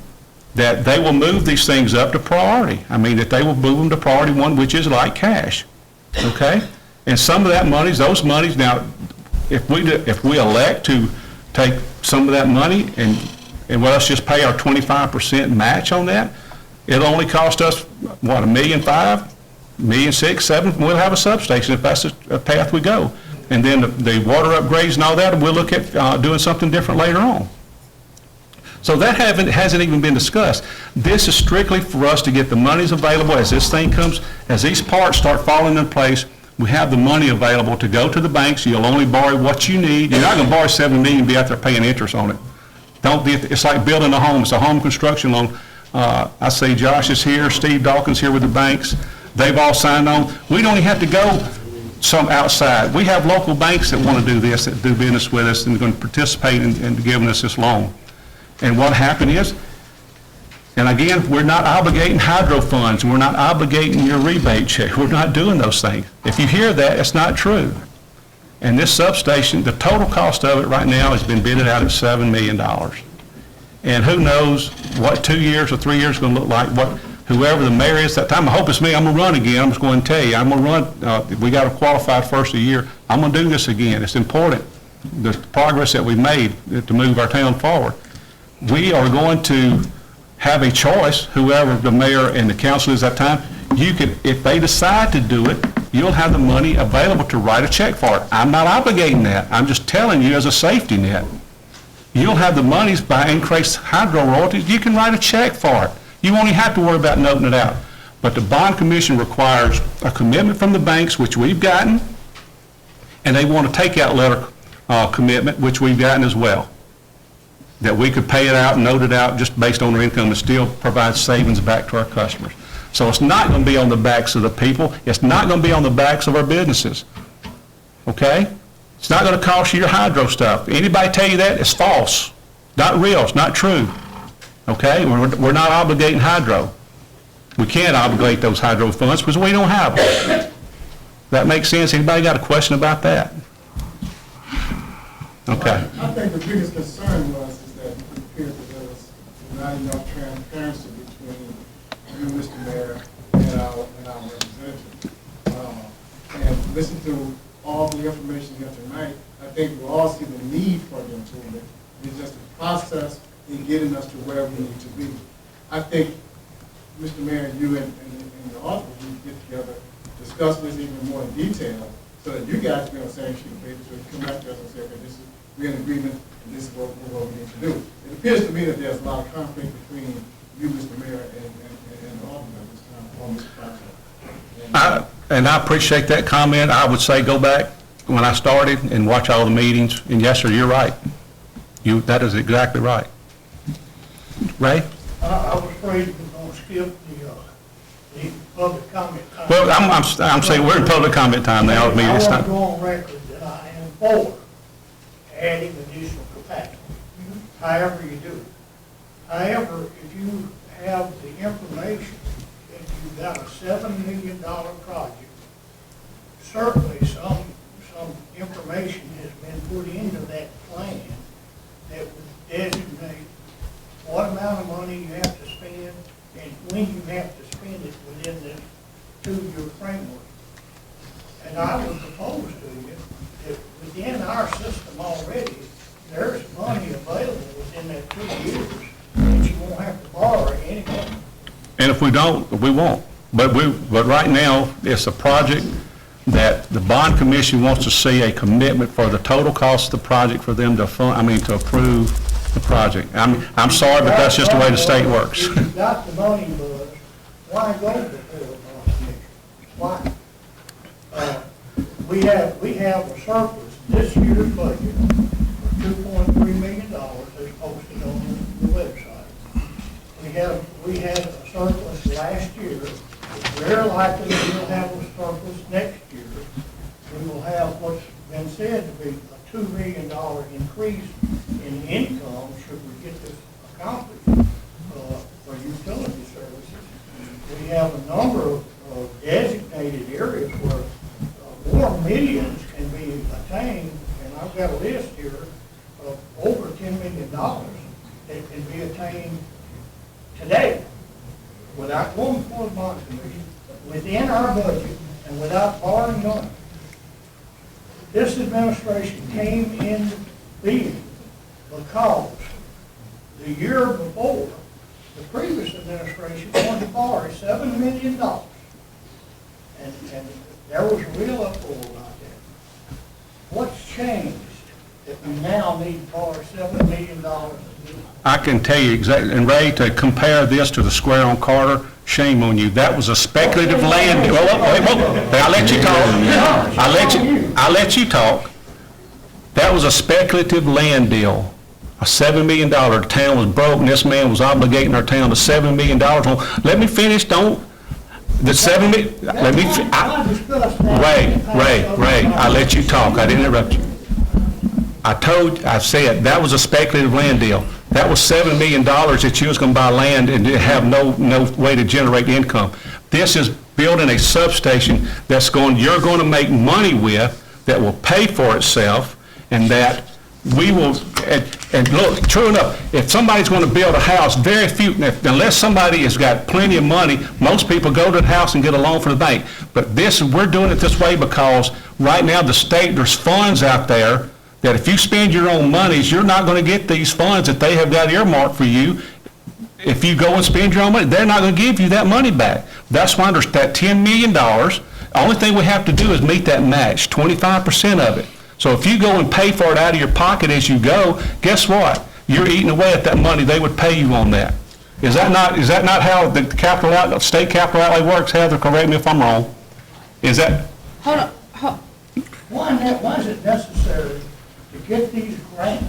that they will move these things up to priority. I mean, that they will move them to priority 1, which is like cash, okay? And some of that money, those monies, now, if we elect to take some of that money and let us just pay our 25% match on that, it'll only cost us, what, $1.5 million, $1.6 million, $7 million, we'll have a substation if that's the path we go. And then the water upgrades and all that, and we'll look at doing something different later on. So that hasn't even been discussed. This is strictly for us to get the monies available as this thing comes, as these parts start falling in place. We have the money available to go to the banks. You'll only borrow what you need. You're not going to borrow $7 million and be out there paying interest on it. It's like building a home. It's a home construction loan. I see Josh is here, Steve Dawkins here with the banks. They've all signed on. We don't even have to go some outside. We have local banks that want to do this, that do business with us, and are going to participate in giving us this loan. And what happened is, and again, we're not obligating hydro funds, we're not obligating your rebate check, we're not doing those things. If you hear that, it's not true. And this substation, the total cost of it right now has been bidded out at $7 million. And who knows what 2 years or 3 years is going to look like, whoever the mayor is that time. I hope it's me. I'm going to run again. I'm just going to tell you. I'm going to run. We got to qualify first of the year. I'm going to do this again. It's important. the progress that we've made to move our town forward. We are going to have a choice, whoever the mayor and the council is at that time. You could, if they decide to do it, you'll have the money available to write a check for it. I'm not obligating that. I'm just telling you as a safety net. You'll have the monies by increased hydro royalties. You can write a check for it. You won't even have to worry about noting it out. But the bond commission requires a commitment from the banks, which we've gotten, and they want a takeout letter commitment, which we've gotten as well, that we could pay it out and note it out just based on our income and still provide savings back to our customers. So it's not going to be on the backs of the people. It's not going to be on the backs of our businesses. Okay? It's not going to cost you your hydro stuff. Anybody tell you that, it's false. Not real. It's not true. Okay? We're not obligating hydro. We can't obligate those hydro funds because we don't have them. That makes sense? Anybody got a question about that? Okay. I think the biggest concern was is that it appears that there was not enough transparency between you, Mr. Mayor, and our representative. And listen to all the information here tonight, I think we all see the need for the improvement. It's just a process in getting us to where we need to be. I think, Mr. Mayor, you and the office, we get together, discuss this even more in detail, so that you guys be on the same sheet of paper, so you come back to us and say, okay, this is, we're in agreement, and this is what we need to do. It appears to me that there's a lot of conflict between you, Mr. Mayor, and the office at this time on this project. And I appreciate that comment. I would say go back when I started and watch all the meetings, and yes, sir, you're right. That is exactly right. Ray? I was afraid we were going to skip the public comment time. Well, I'm saying we're in public comment time now. I want to go on record that I am for adding additional capacity, however you do it. However, if you have the information that you've got a $7 million project, certainly some information has been put into that plan that would designate what amount of money you have to spend and when you have to spend it within this two-year framework. And I would propose to you that within our system already, there's money available within that 2 years that you won't have to borrow any money. And if we don't, we won't. But right now, it's a project that the bond commission wants to see a commitment for the total cost of the project for them to to approve the project. I'm sorry, but that's just the way the state works. If you've got the money, Buzz, why go before the bond commission? Why? We have a surplus this year's budget for $2.3 million that's posted on the website. We had a surplus last year. It's very likely we'll have a surplus next year. We will have what's been said to be a $2 million increase in income should we get this accomplished for utility services. We have a number of designated areas where more millions can be attained, and I've got a list here of over $10 million that can be attained today without going before the bond commission, within our budget and without borrowing money. This administration came into being because the year before, the previous administration wanted to borrow $7 million. And there was a real uproar about that. What's changed that we now need to borrow $7 million? I can tell you exactly, and Ray, to compare this to the square on Carter, shame on you. That was a speculative land. I'll let you talk. I'll let you talk. That was a speculative land deal. A $7 million. The town was broke, and this man was obligating our town to $7 million. Let me finish. Don't. The 7 million. Let me. Ray. I let you talk. I didn't interrupt you. I said that was a speculative land deal. That was $7 million that you was going to buy land and have no way to generate income. This is building a substation you're going to make money with, that will pay for itself, and that we will, and look, true enough, if somebody's going to build a house, very few, unless somebody has got plenty of money, most people go to the house and get a loan from the bank. But we're doing it this way because right now the state, there's funds out there that if you spend your own monies, you're not going to get these funds that they have got earmarked for you. If you go and spend your own money, they're not going to give you that money back. That's why there's that $10 million. The only thing we have to do is meet that match, 25% of it. So if you go and pay for it out of your pocket as you go, guess what? You're eating away at that money they would pay you on that. Is that not how the state capital outlay works? Heather, correct me if I'm wrong. Is that? Hold on, Why is it necessary to get these grants?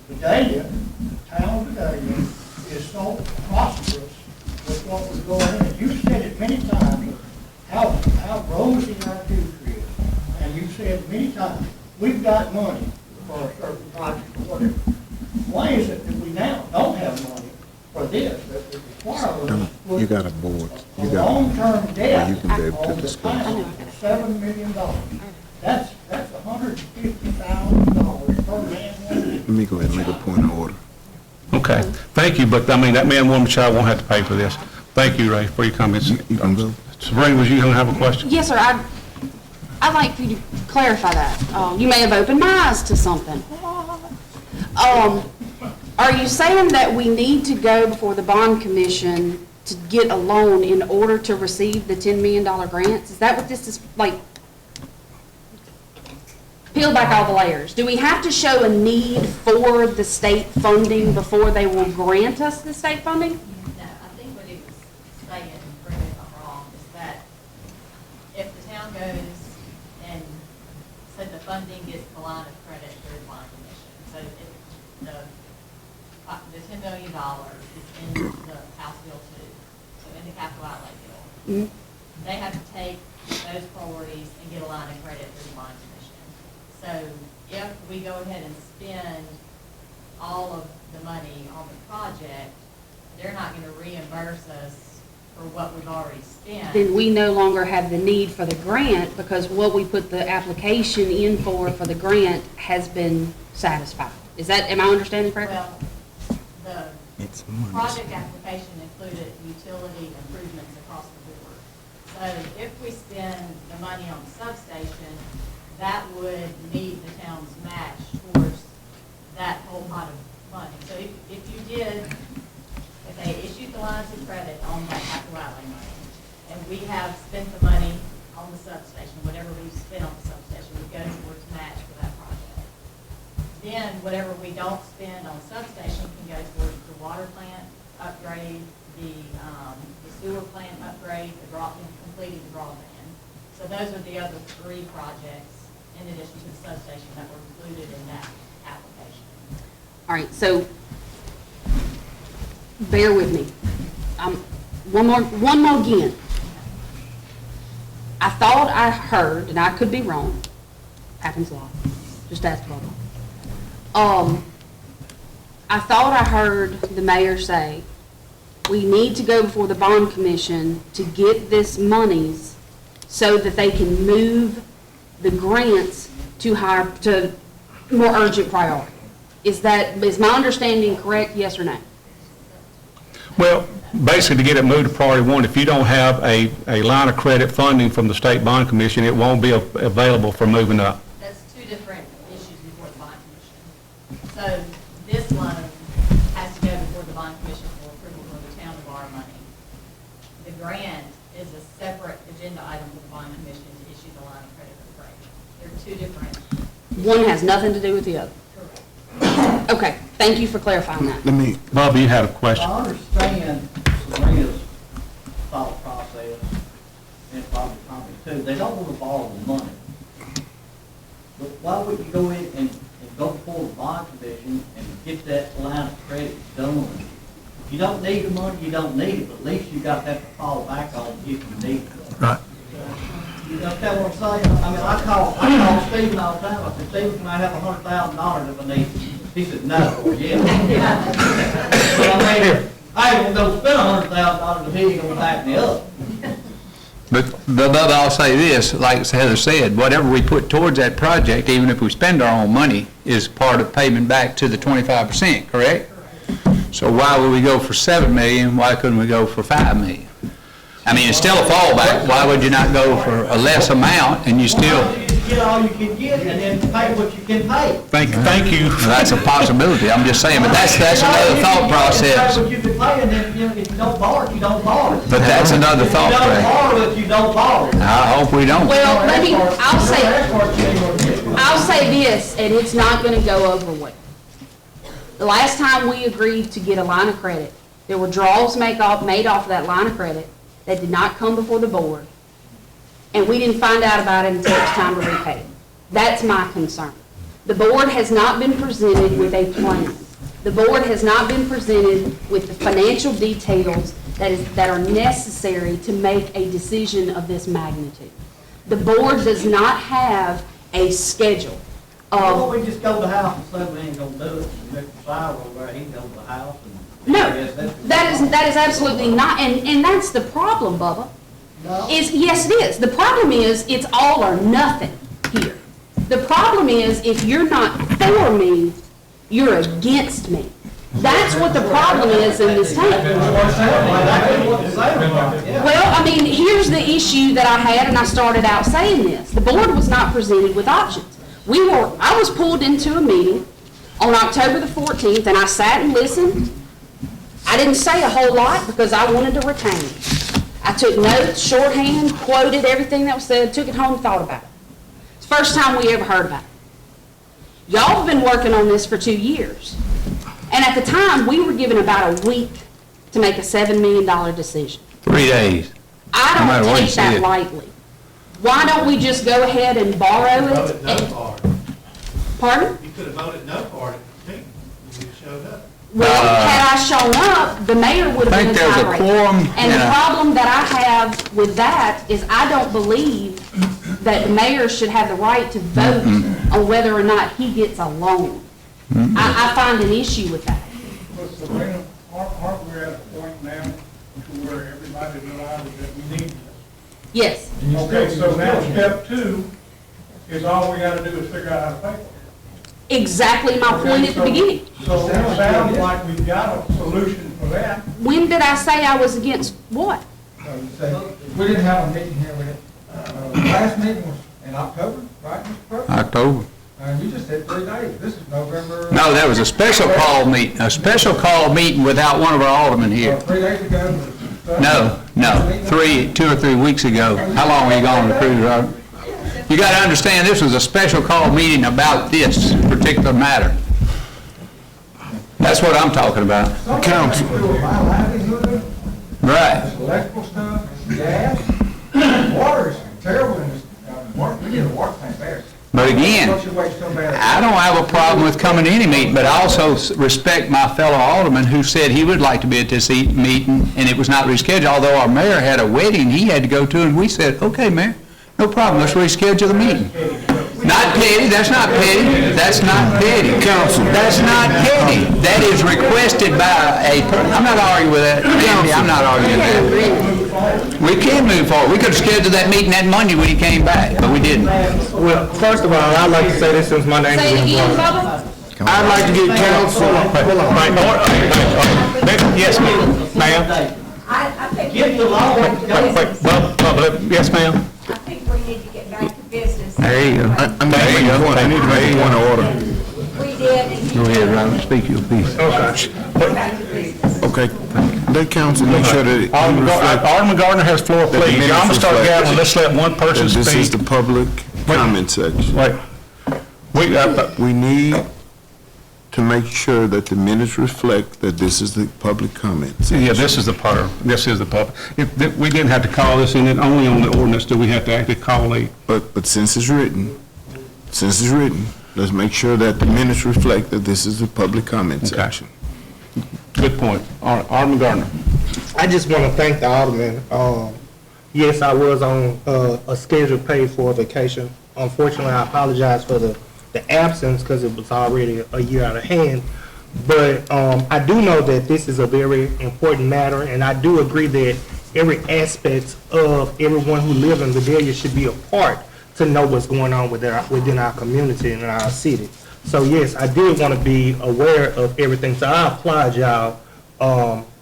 Vidalia, the town of Vidalia, is so prosperous with what was going in. You've said it many times, how rosy our future is. And you've said many times, we've got money for a certain project or whatever. Why is it that we now don't have money for this, that would require us to You got a board. a long-term debt you can be able to on the discuss. town of $7 million? That's $150,000 per man. Let me go ahead and make a point of order. Okay, thank you, but I mean, that man, woman, child won't have to pay for this. Thank you, Ray, for your comments. You can go. Sabrina, was you going to have a question? yes, sir, I'd like for you to clarify that. You may have opened my eyes to something. Are you saying that we need to go before the bond commission to get a loan in order to receive the $10 million grants? Is that what this is, like, peel back all the layers? Do we have to show a need for the state funding before they will grant us the state funding? No, I think what he was saying, correct me if I'm wrong, is that if the town goes and, so the funding gets the line of credit through the bond commission, so if the $10 million is in the House Bill 2, so in the capital outlay bill, they have to take those priorities and get a line of credit through the bond commission. So if we go ahead and spend all of the money on the project, they're not going to reimburse us for what we've already spent. Then we no longer have the need for the grant because what we put the application in for the grant has been satisfied. Is that, am I understanding correctly? Well, the project application included utility improvements across the board. So if we spend the money on the substation, that would meet the town's match towards that whole pot of money. So if you did, if they issued the lines of credit on that capital outlay money, and we have spent the money on the substation, whatever we've spent on the substation would go towards match for that project. Then whatever we don't spend on substation can go towards the water plant upgrade, the sewer plant upgrade, completing the broadband. So those are the other three projects in addition to the substation that were included in that application. All right, so bear with me. One more again. I thought I heard, and I could be wrong, happens a lot, just ask Bubba. I thought I heard the mayor say, we need to go before the bond commission to get this monies so that they can move the grants to more urgent priority. Is my understanding correct, yes or no? Well, basically, to get it moved to priority one, if you don't have a line of credit funding from the State Bond Commission, it won't be available for moving up. That's two different issues before the bond commission. So this loan has to go before the bond commission for approval for the town to borrow money. The grant is a separate agenda item for the bond commission to issue the line of credit for the grant. They're two different. One has nothing to do with the other. Correct. Okay, thank you for clarifying that. Bob, you had a question. I understand Sabrina's thought process, and probably Tommy too. They don't want to borrow the money. But why would you go in and go before the bond commission and get that line of credit done? If you don't need the money, you don't need it, but at least you got that to fall back on if you need it. Right. You understand what I'm saying? I mean, I call Stephen all the time. I said, Stephen, can I have $100,000 if I need it? He said, no, or yes. But I mean, I ain't gonna go spend $100,000 if he ain't gonna back me up. But I'll say this, like Heather said, whatever we put towards that project, even if we spend our own money, is part of payment back to the 25%, correct? So why would we go for $7 million? Why couldn't we go for $5 million? I mean, it's still a fallback. Why would you not go for a less amount and you still? get all you can get and then pay what you can pay. Thank you. That's a possibility, I'm just saying, but that's another thought process. Pay what you can pay, and then, if you don't borrow it, you don't borrow it. But that's another thought If you don't process. borrow it, you don't borrow it. I hope we don't. Well, I'll say this, and it's not gonna go over well. The last time we agreed to get a line of credit, there were draws made off of that line of credit that did not come before the board, and we didn't find out about it until it's time to repay it. That's my concern. The board has not been presented with a plan. The board has not been presented with the financial details that are necessary to make a decision of this magnitude. The board does not have a schedule Why of. don't we just go to the house and say we ain't gonna do it, and Mr. Sire over there, he can go to the house and. No, I guess that is absolutely not, and that's the problem, Bubba. No. Yes, it is. The problem is, it's all or nothing here. The problem is, if you're not for me, you're against me. That's what the problem is in this town. Well, I mean, here's the issue that I had, and I started out saying this. The board was not presented with options. I was pulled into a meeting on October the 14th, and I sat and listened. I didn't say a whole lot because I wanted to retain. I took notes, shorthand, quoted everything that was said, took it home and thought about it. It's the first time we ever heard about it. Y'all have been working on this for 2 years. And at the time, we were given about a week to make a $7 million decision. 3 days. I No matter don't what you take that said. lightly. Why don't we just go ahead and borrow it? Pardon? You could have voted no for it at the meeting, when you showed up. Well, had I shown up, the mayor would have been I think there's a tiebreaker. quorum And the and a- problem that I have with that is I don't believe that the mayor should have the right to vote on whether or not he gets a loan. I find an issue with that. But Sabrina, aren't we at a point now to where everybody realizes that we need this? Yes. Okay, so now step 2 is all we gotta do is figure out how to pay for it. Exactly my point at the beginning. So it sounds like we've got a solution for that. When did I say I was against what? We didn't have a meeting here with it. Last meeting was in October, right, Mr. President? October. And you just said 3 days. This is November. No, there was a special call meeting without one of our aldermen here. 3 days ago. No, 2 or 3 weeks ago. How long were you gone on the cruise, Robert? You got to understand, this was a special call meeting about this particular matter. That's what I'm talking about. Council. Right. Electrical stuff, gas, water is terrible in this, we get a water plant there. But again, Don't you wait so bad. I don't have a problem with coming to any meeting, but I also respect my fellow alderman who said he would like to be at this meeting, and it was not rescheduled, although our mayor had a wedding he had to go to, and we said, okay, Mayor, no problem, let's reschedule the meeting. Not petty, that's not petty, that's not petty. Council. That's not petty. That is requested by I'm not arguing with that. Andy, I'm not arguing with that. We can move forward. We could have scheduled that meeting that Monday when he came back, but we didn't. Well, first of all, I'd like to say this since my name Say it is again, involved. Bubba. I'd like to get council. Yes, ma'am. I think. Give the law. Yes, ma'am. I think we need to get back to business. There you go. I need to make a point of order. We did, and Go ahead, Robert, speak your piece. back to business. Okay, let council make sure that he reflect Alderman Gardner has floor, that the please. minutes I'm gonna start reflect gathering, let's let one person that this is speak. the public comment section. Wait. We need to make sure that the minutes reflect that this is the public comment section. Yeah, this is the part, this is the public. We didn't have to call this in, and only on the ordinance do we have to actually call a, But since it's written, let's make sure that the minutes reflect that this is the public comment Okay. section. good point. Alderman Gardner. I just want to thank the alderman. Yes, I was on a scheduled paid for vacation. Unfortunately, I apologize for the absence because it was already a year out of hand. But I do know that this is a very important matter, and I do agree that every aspect of everyone who lives in Vidalia should be a part to know what's going on within our community and our city. So yes, I did want to be aware of everything. So I applaud y'all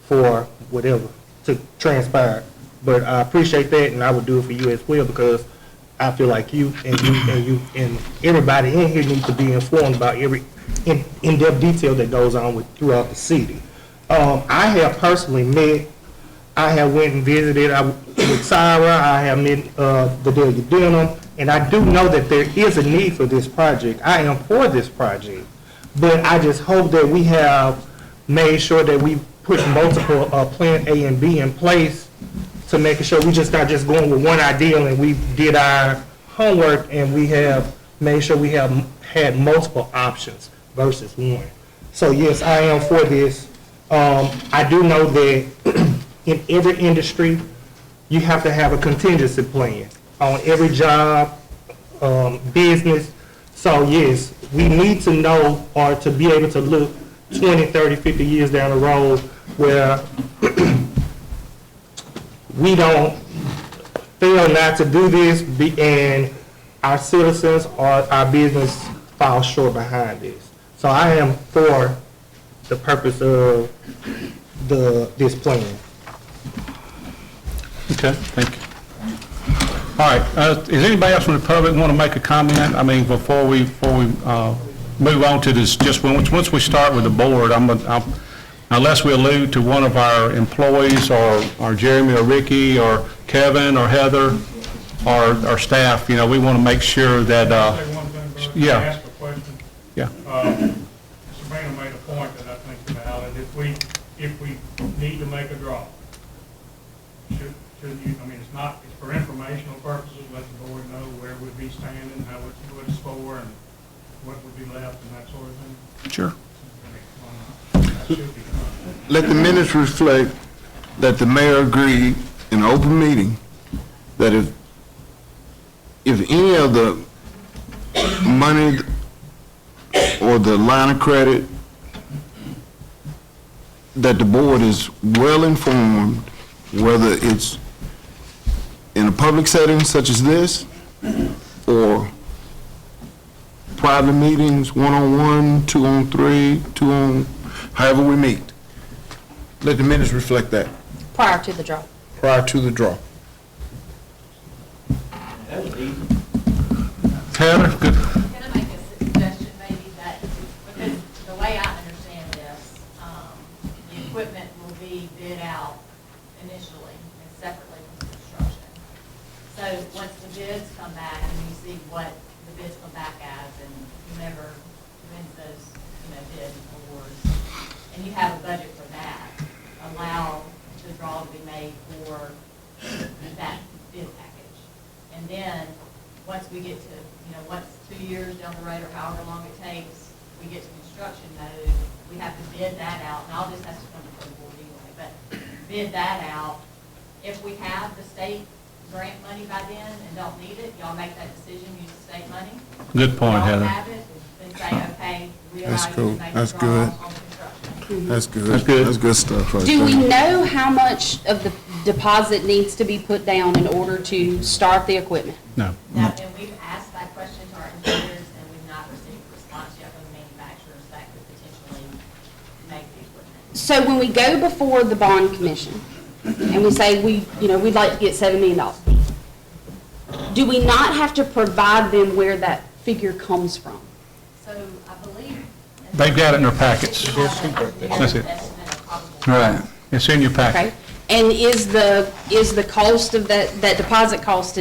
for whatever to transpire. But I appreciate that, and I would do it for you as well, because I feel like you and everybody in here needs to be informed about every in-depth detail that goes on throughout the city. I have personally met, I have went and visited with Sarah, I have met Vidalia Denham, and I do know that there is a need for this project. I am for this project, but I just hope that we have made sure that we put multiple plan A and B in place to make sure we just not just going with one ideal and we did our homework and we have made sure we have had multiple options versus one. So yes, I am for this. I do know that in every industry, you have to have a contingency plan on every job, business. So yes, we need to know or to be able to look 20, 30, 50 years down the road where we don't fail not to do this and our citizens or our business fall short behind this. So I am for the purpose of this plan. Okay, thank you. All right, is anybody else from the public want to make a comment? I mean, before we move on to this, just once we start with the board, unless we allude to one of our employees or Jeremy or Ricky or Kevin or Heather or our staff, we want to make sure that, Say one thing, Bert. yeah. Can I ask a question? Yeah. Sabrina made a point that I think is valid. If we need to make a draw, should you, I mean, it's for informational purposes, let the board know where we'd be standing, how much what it's for, and what would be left and that sort of thing. Sure. That should be done. Let the minutes reflect that the mayor agreed in an open meeting that if any of the money or the line of credit, that the board is well informed, whether it's in a public setting such as this, or private meetings, one-on-one, two-on-three, however we meet. Let the minutes reflect that Prior to the draw. prior to the draw. That was easy. Heather, good. Can I make a suggestion maybe that, because the way I understand this, the equipment will be bid out initially and separately from construction. So once the bids come back and you see what the bids come back as and whomever wins those, bid awards, and you have a budget for that, allow the draw to be made for that bid package. And then, once we get to, once 2 years down the road or however long it takes, we get to construction mode, we have to bid that out, and all this has to come before the board anyway, but bid that out. If we have the state grant money by then and don't need it, y'all make that decision, use the state money. Good point, Y'all Heather. have it, then say, okay, we allow That's you cool. to make That's the draw good. on construction. That's good. That's good. That's good stuff right Do we there. know how much of the deposit needs to be put down in order to start the equipment? No. Now, and we've asked that question to our engineers, and we've not received a response yet from the manufacturers that could potentially make the equipment. So when we go before the bond commission and we say we'd like to get $7 million, do we not have to provide them where that figure comes from? So I believe. They've got it in their packets. That's it. Right. It's in your Okay? packet. And is the cost of that deposit cost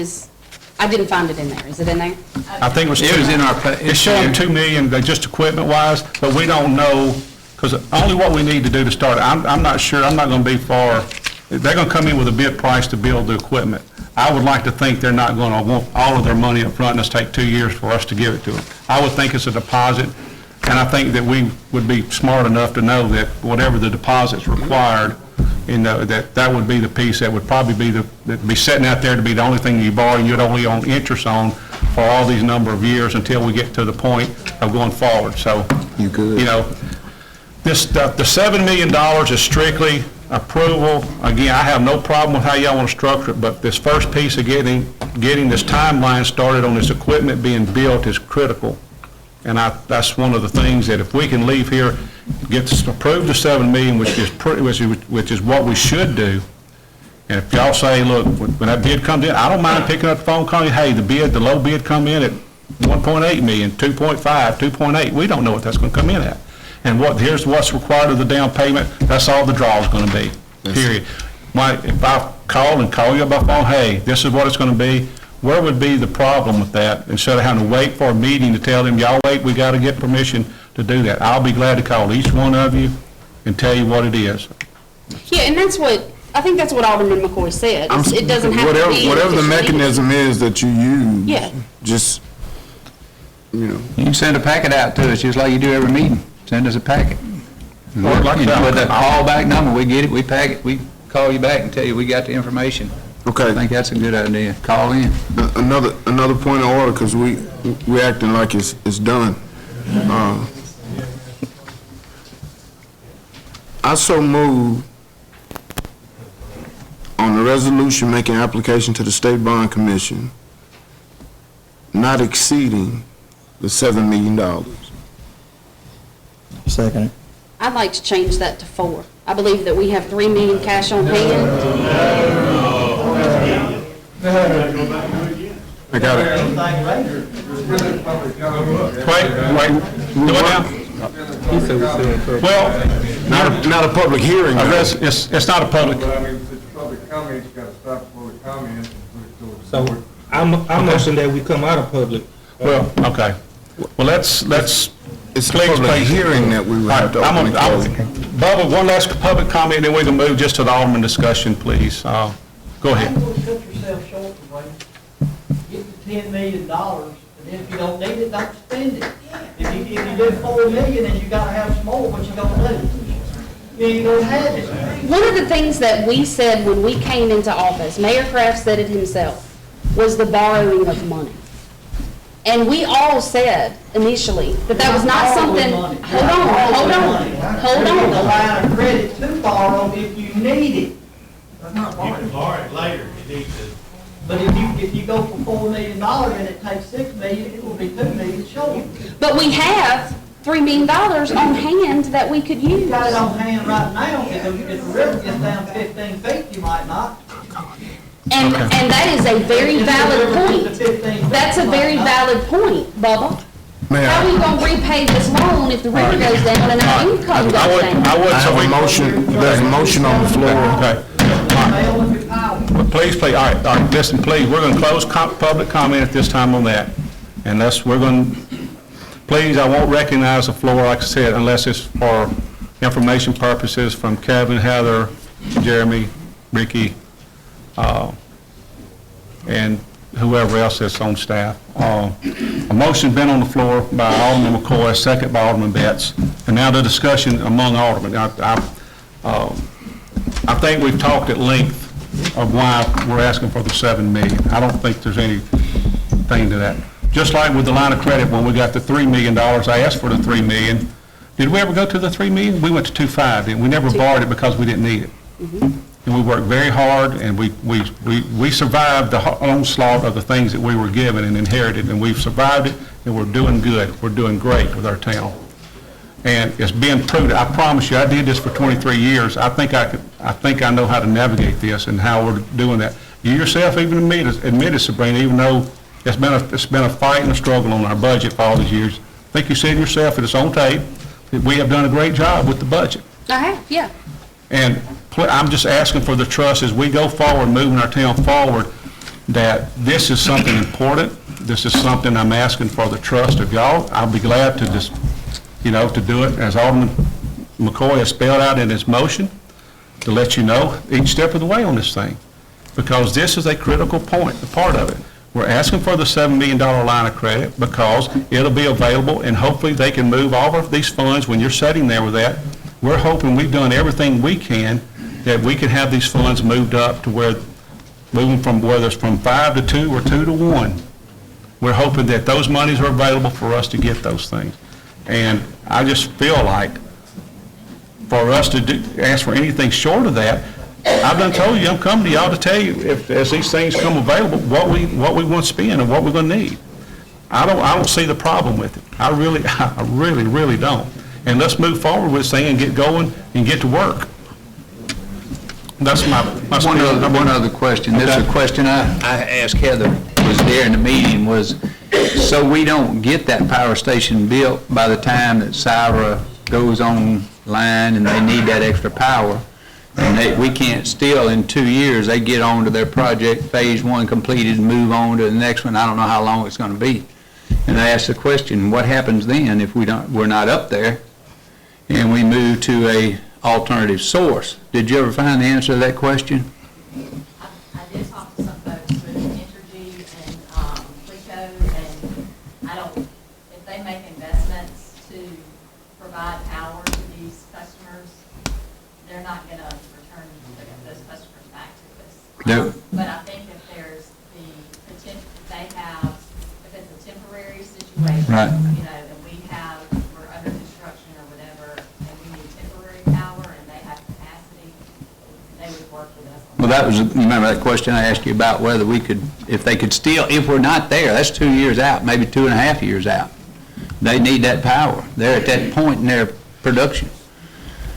I didn't find it in there. Is it in there? I think It was in our, it's showing 2 million, just equipment-wise, but we don't know, because only what we need to do to start, I'm not sure, I'm not going to be far, they're going to come in with a bid price to build the equipment. I would like to think they're not going to want all of their money up front and it's take 2 years for us to give it to them. I would think it's a deposit, and I think that we would be smart enough to know that whatever the deposit's required, that would be the piece that would probably be that'd be sitting out there to be the only thing you borrow, and you'd only own interest on for all these number of years until we get to the point of going forward. So, You good? the $7 million is strictly approval. Again, I have no problem with how y'all want to structure it, but this first piece of getting this timeline started on this equipment being built is critical. And that's one of the things that if we can leave here, get approved the $7 million, which is what we should do, And if y'all say, look, when that bid comes in, I don't mind picking up the phone, calling you, hey, the low bid come in at 1.8 million, 2.5, 2.8, we don't know what that's gonna come in at. And here's what's required of the down payment, that's all the draw's gonna be, period. If I call you up by phone, hey, this is what it's gonna be, where would be the problem with that? Instead of having to wait for a meeting to tell them, y'all wait, we gotta get permission to do that. I'll be glad to call each one of you and tell you what it is. Yeah, and I think that's what Alderman McCoy said. It doesn't have to be. Whatever the official meeting. mechanism is that you use. Yeah. Just, You can send a packet out to us, just like you do every meeting. Send us a packet. Or like that. With a callback number, we get it, we pack it, we call you back and tell you we got the information. Okay. I think that's a good idea. Call in. Another point of order, because we acting like it's done. I so move on the resolution making application to the State Bond Commission not exceeding the $7 million. Second. I'd like to change that to 4. I believe that we have 3 million cash on hand. I got it. Wait, do it now. Well, Not a public hearing. it's not a public. But I mean, if it's a public comment, you gotta stop the public comment and put it to the So board. I motion that we come out of public. Well, okay. Well, let's. It's a Please, public please. hearing that we would have to open and close. Bubba, one last public comment, then we can move just to the Alderman discussion, please. Go ahead. I'm gonna cut yourself short, Dwayne. Get the $10 million, and then if you don't need it, don't spend it. If you do $4 million, then you gotta have some more, what you gonna do? You ain't gonna have it. One of the things that we said when we came into office, Mayor Kraft said it himself, was the borrowing of money. And we all said initially that that was not something, hold There's a on. line of credit to borrow if you need it. You can borrow it later if you need to. But if you go for $4 million and it takes $6 million, it will be $2 million short. But we have $3 million on hand that we could use. You got it on hand right now, if the river gets down 15 feet, you might not. And that is a very valid point. That's a very valid point, Bubba. How are you gonna repay this loan if the river goes down and our income goes down? I have a motion, there's a motion on the floor. Okay. Please, all right, listen, please, we're gonna close public comment at this time on that. And please, I won't recognize the floor, like I said, unless it's for information purposes from Kevin, Heather, Jeremy, Ricky, and whoever else that's on staff. A motion's been on the floor by Alderman McCoy, a second by Alderman Betts, and now the discussion among aldermen. I think we've talked at length of why we're asking for the $7 million. I don't think there's anything to that. Just like with the line of credit, when we got the $3 million, I asked for the $3 million. Did we ever go to the $3 million? We went to 2.5, and we never borrowed it because we didn't need it. And we worked very hard, and we survived the onslaught of the things that we were given and inherited, and we've survived it, and we're doing good. We're doing great with our town. And it's being prudent. I promise you, I did this for 23 years. I think I know how to navigate this and how we're doing that. You yourself even admitted, Sabrina, even though it's been a fight and a struggle on our budget for all these years. I think you said yourself, and it's on tape, that we have done a great job with the budget. I have, yeah. And I'm just asking for the trust as we go forward, moving our town forward, that this is something important. This is something I'm asking for the trust of y'all. I'll be glad to just, to do it as Alderman McCoy has spelled out in his motion, to let you know each step of the way on this thing. Because this is a critical point, a part of it. We're asking for the $7 million line of credit because it'll be available, and hopefully they can move all of these funds. When you're sitting there with that, we're hoping we've done everything we can that we can have these funds moved up to moving from whether it's from 5 to 2 or 2 to 1. We're hoping that those monies are available for us to get those things. And I just feel like for us to ask for anything short of that, I've done told you, I'm coming to y'all to tell you, as these things come available, what we want to spend and what we're going to need. I don't see the problem with it. I really don't. And let's move forward with this thing and get going and get to work. One other question. This is a question I asked Heather, was there in the meeting, was, so we don't get that power station built by the time that Syra goes online and they need that extra power, and we can't still, in 2 years, they get on to their project, phase one completed, and move on to the next one. I don't know how long it's going to be. And I asked the question, what happens then if we're not up there and we move to a alternative source? Did you ever find the answer to that question? I did talk to some folks with Entergy and Clico, and I don't, if they make investments to provide power to these customers, they're not going to return those customers back to us. No. But I think if there's the potential, they have, if it's a temporary situation, Right. you know, and we're under construction or whatever, and we need temporary power and they have capacity, they would work with us on Well, that was, you remember that question I asked you about whether we could, if they could still, if we're not there, that's 2 years out, maybe 2.5 years out. They need that power. They're at that point in their production.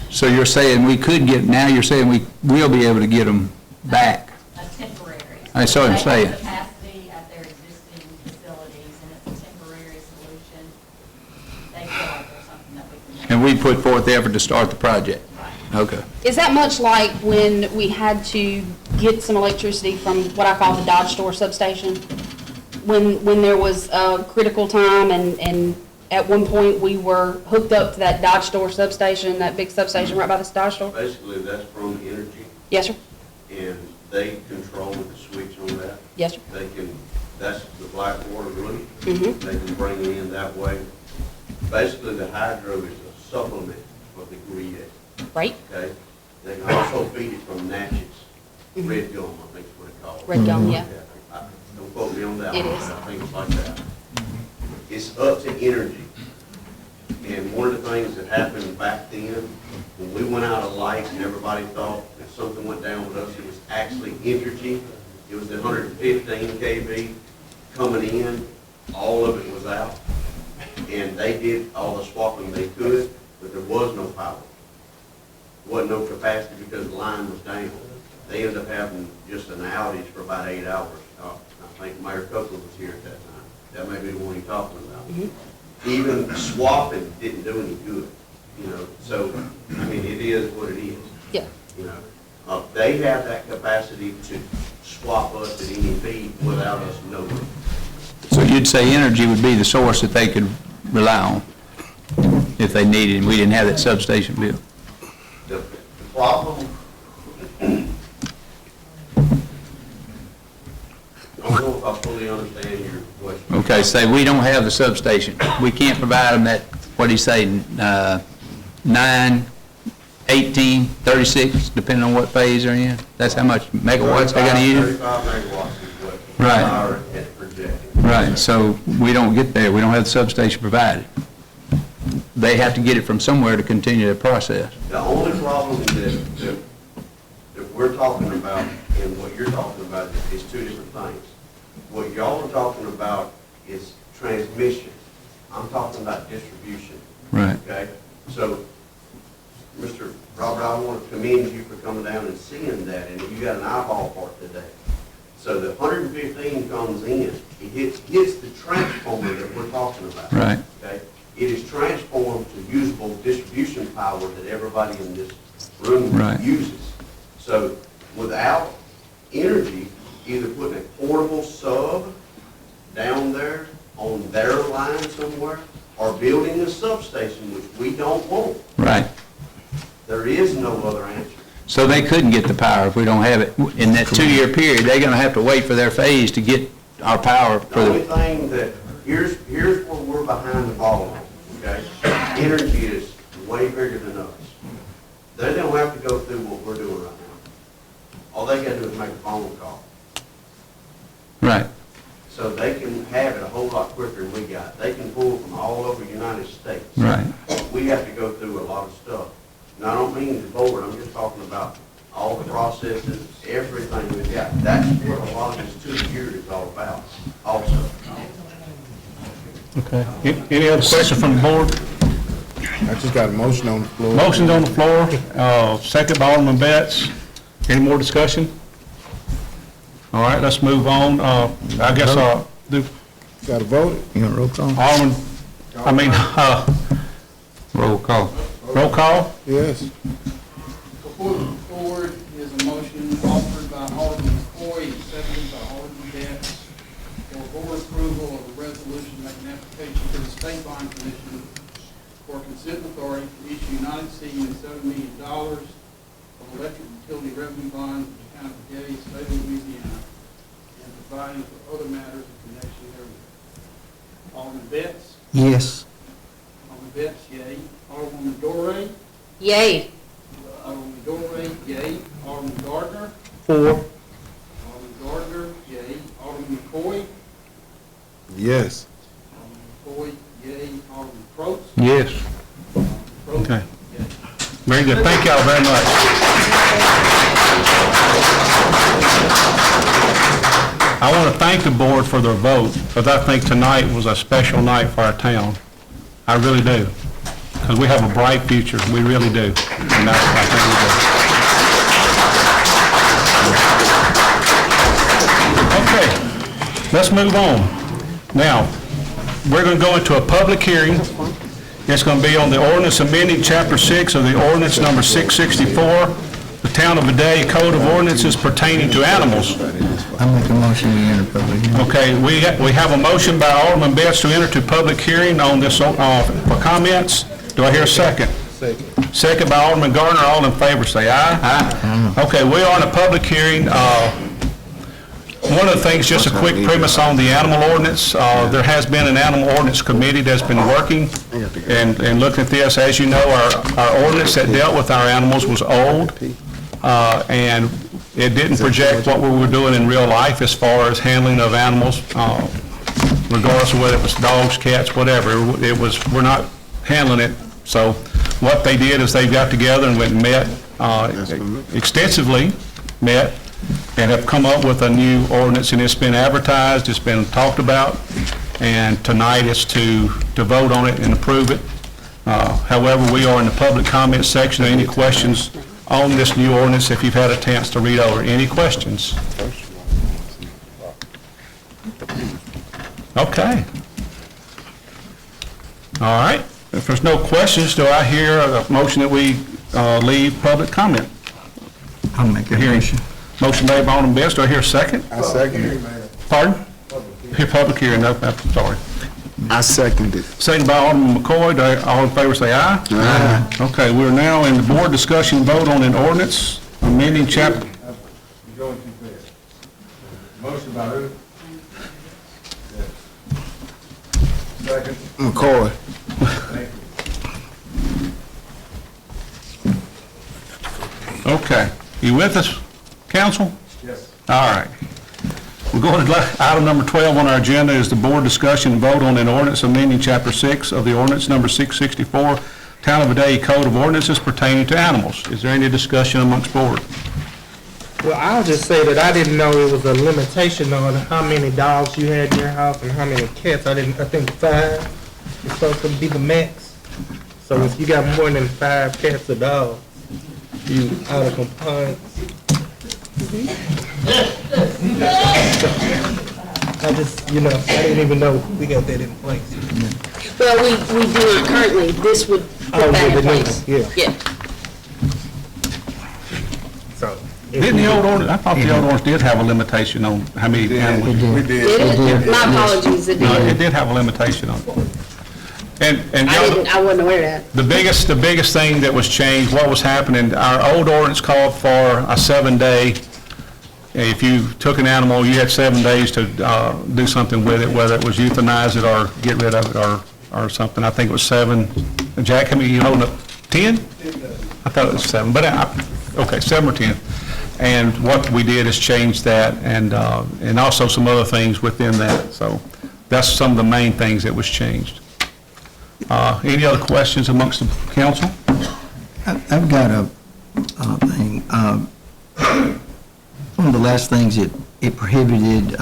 So you're saying we could get, now you're saying we will be able to get them back. a temporary. That's what I'm saying. They have capacity at their existing facilities, and it's a temporary solution. They feel like there's something that we can. And we put forth the effort to start the project. Okay. Is that much like when we had to get some electricity from what I call the Dodge Store substation? When there was a critical time and at one point we were hooked up to that Dodge Store substation, that big substation right by the Dodge Store? Basically, that's from Energy, Yes, sir. and they control the switch on that. Yes, sir. They can, that's the black water loop. Mhm. They can bring it in that way. Basically, the hydro is a supplement for the grid. Right. Okay? They can also feed it from Natchez, Red Gum, I think is what it's called. Red Gum, yeah. Don't quote me on that It one, is. but I think it's like that. It's up to Energy. And one of the things that happened back then, when we went out of lights and everybody thought that something went down with us, it was actually Energy. It was the 115 kV coming in, all of it was out. And they did all the swapping they could, but there was no power. Wasn't no capacity because the line was down. They ended up having just an outage for about 8 hours. I think Mayor Copeland was here at that time. That may be the one you're talking about. Even swapping didn't do any good, you know, so, I mean, it is what it is. Yeah. You know, they have that capacity to swap us at any fee without us knowing. So you'd say Energy would be the source that they could rely on if they needed, and we didn't have that substation built? The problem, I don't know if I fully understand your question. Okay, say we don't have the substation. We can't provide them that, what'd he say, 9, 18, 36, depending on what phase they're in? That's how much megawatts they're gonna use? 35 megawatts is what Right. our had projected. Right, so we don't get there, we don't have the substation provided. They have to get it from somewhere to continue the process. The only problem that we're talking about and what you're talking about is two different things. What y'all are talking about is transmission. I'm talking about distribution. Right. Okay? So, Mr. Robert, I want to commend you for coming down and seeing that, and you got an eyeball for it today. So the 115 comes in, it hits the transformer that we're talking about. Right. Okay? It is transformed to usable distribution power that everybody in this room Right. uses. So without Energy, either putting a portable sub down there on their line somewhere, or building a substation, which we don't want, Right. there is no other answer. So they couldn't get the power if we don't have it. In that 2-year period, they're gonna have to wait for their phase to get our power The for only the, thing that, here's where we're behind the ball on, okay? Energy is way bigger than us. They don't have to go through what we're doing right now. All they gotta do is make a phone call. right. So they can have it a whole lot quicker than we got. They can pull from all over the United States. Right. We have to go through a lot of stuff. And I don't mean the board, I'm just talking about all the processes, everything we've got. That's what a lot of this 2 years is all about also. Okay. Any other questions from the board? I just got a motion on the floor. Motion's on the floor, second by Alderman Betts. Any more discussion? All right, let's move on. I guess, do Got to vote? You want roll call? Alderman, Roll call. roll call? Yes. Before the board is a motion offered by Alderman McCoy and seconded by Alderman Betts for board approval of a resolution making application to the State Bond Commission for consent authority to issue not exceeding $7 million of electric utility revenue bonds for the county of Vidalia, state of Louisiana, and providing for other matters in connection therewith. Alderman Betts? Yes. Alderman Betts, yea. Alderwoman Dorey? Yay. Alderman Dorey, yea. Alderman Gardner? 4. Alderman Gardner, yea. Alderman McCoy? Yes. Alderman McCoy, yea. Alderman Probst? Yes. Probst, Okay. yea. Very good. Thank y'all very much. I want to thank the board for their vote, because I think tonight was a special night for our town. I really do. Because we have a bright future. We really do. And that's what I think we do. Okay, let's move on. Now, we're going to go into a public hearing. It's going to be on the ordinance amending Chapter 6 of the ordinance number 664, the Town of Vidalia Code of Ordinances pertaining to animals. I make a motion we enter public hearing. Okay, we have a motion by Alderman Betts to enter to public hearing on this, for comments. Do I hear a second? Second. Second by Alderman Gardner. All in favor, say aye. Aye. Okay, we are in a public hearing. One of the things, just a quick premise on the animal ordinance. There has been an animal ordinance committee that's been working and looking at this. As you know, our ordinance that dealt with our animals was old, and it didn't project what we were doing in real life as far as handling of animals, regardless of whether it was dogs, cats, whatever. We're not handling it. So what they did is they got together and went and met, extensively met, and have come up with a new ordinance, and it's been advertised, it's been talked about, and tonight is to vote on it and approve it. However, we are in the public comment section. Any questions on this new ordinance, if you've had a chance to read over? Any questions? Okay. All right. If there's no questions, do I hear a motion that we leave public comment? I'll make a motion. Motion made by Alderman Betts. Do I hear a second? I second it. Pardon? Here, public hearing. No, I'm sorry. I second it. Second by Alderman McCoy. All in favor say aye. Aye. Okay, we're now in the board discussion vote on an ordinance amending chapter. You're going too fast. Motion by who? Second. McCoy. Thank you. Okay. You with us, council? Yes. All right. We're going to item number 12 on our agenda is the board discussion and vote on an ordinance amending Chapter 6 of the ordinance number 664, Town of Vidalia Code of Ordinances pertaining to animals. Is there any discussion amongst board? Well, I'll just say that I didn't know it was a limitation on how many dogs you had in your house and how many cats. I think 5 is supposed to be the max. So if you got more than 5 cats or dogs, you out of compliance. I just, I didn't even know we got that in place. Well, we do not currently. This would put that in place. Yeah. So. Didn't the old ordinance, I thought the old ordinance did have a limitation on how many animals. We did. Did it? My apologies, it No, it did. did have a limitation on it. And I wasn't aware of that. the biggest thing that was changed, what was happening, our old ordinance called for a 7-day, if you took an animal, you had 7 days to do something with it, whether it was euthanize it or get rid of it or something. I think it was 7. Jack, how many you holding up? 10? I thought it was 7, but okay, 7 or 10. And what we did is change that and also some other things within that. So that's some of the main things that was changed. Any other questions amongst the council? I've got a thing. One of the last things it prohibited,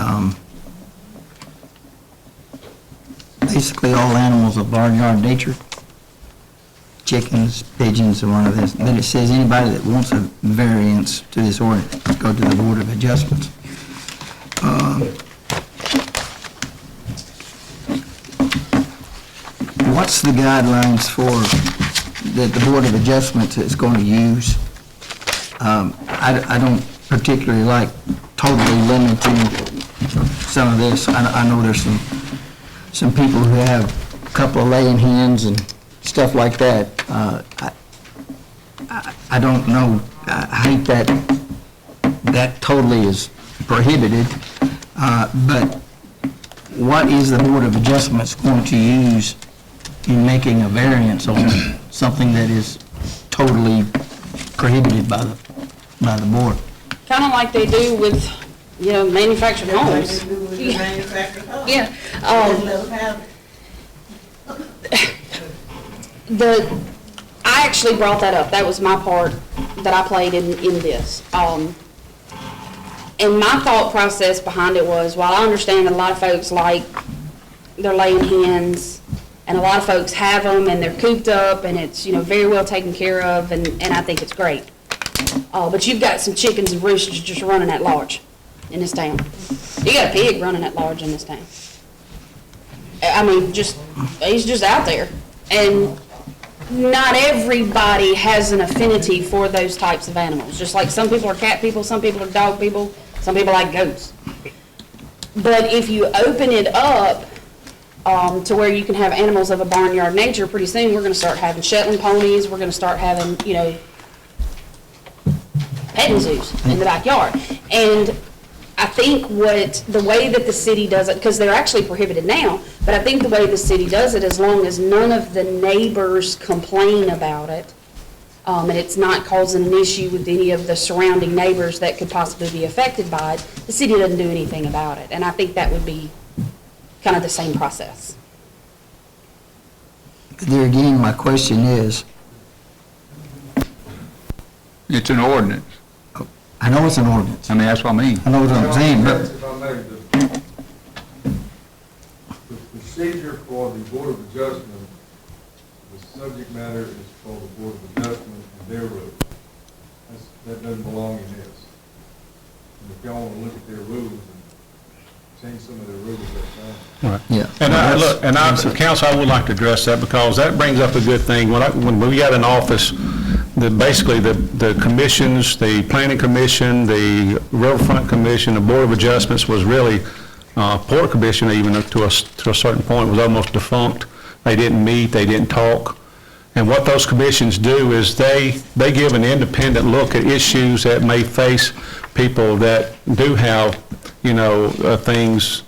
basically all animals of barnyard nature. chickens, pigeons, or one of this. Then it says anybody that wants a variance to this ordinance, go to the Board of Adjustments. What's the guidelines for, that the Board of Adjustments is going to use? I don't particularly like totally limiting some of this. I know there's some people who have a couple of laying hens and stuff like that. I don't know, I hate that totally is prohibited, but what is the Board of Adjustments going to use in making a variance on something that is totally prohibited by the board? Kind of like they do with, manufactured homes. Yeah. I actually brought that up. That was my part that I played in this. And my thought process behind it was, while I understand that a lot of folks like their laying hens, and a lot of folks have them, and they're cooped up, and it's, very well taken care of, and I think it's great. But you've got some chickens and roosters just running at large in this town. You got a pig running at large in this town. I mean, he's just out there. And not everybody has an affinity for those types of animals. Just like some people are cat people, some people are dog people, some people like goats. But if you open it up to where you can have animals of a barnyard nature, pretty soon we're going to start having Shetland ponies, we're going to start having, petting zoos in the backyard. And I think the way that the city does it, because they're actually prohibited now, but I think the way the city does it, as long as none of the neighbors complain about it, and it's not causing an issue with any of the surrounding neighbors that could possibly be affected by it, the city doesn't do anything about it. And I think that would be kind of the same process. There again, my question is, It's an ordinance. I know it's an ordinance. I mean, that's what I mean. I know what I'm saying, but If I may, the procedure for the Board of Adjustment, the subject matter is for the Board of Adjustment and their rules. That doesn't belong in this. And if y'all want to look at their rules and change some of their rules, that's fine. Right. yeah. Council, I would like to address that, because that brings up a good thing. When we got in office, basically the commissions, the Planning Commission, the Riverfront Commission, the Board of Adjustments was really, Port Commission even to a certain point was almost defunct. They didn't meet, they didn't talk. And what those commissions do is they give an independent look at issues that may face people that do have, things.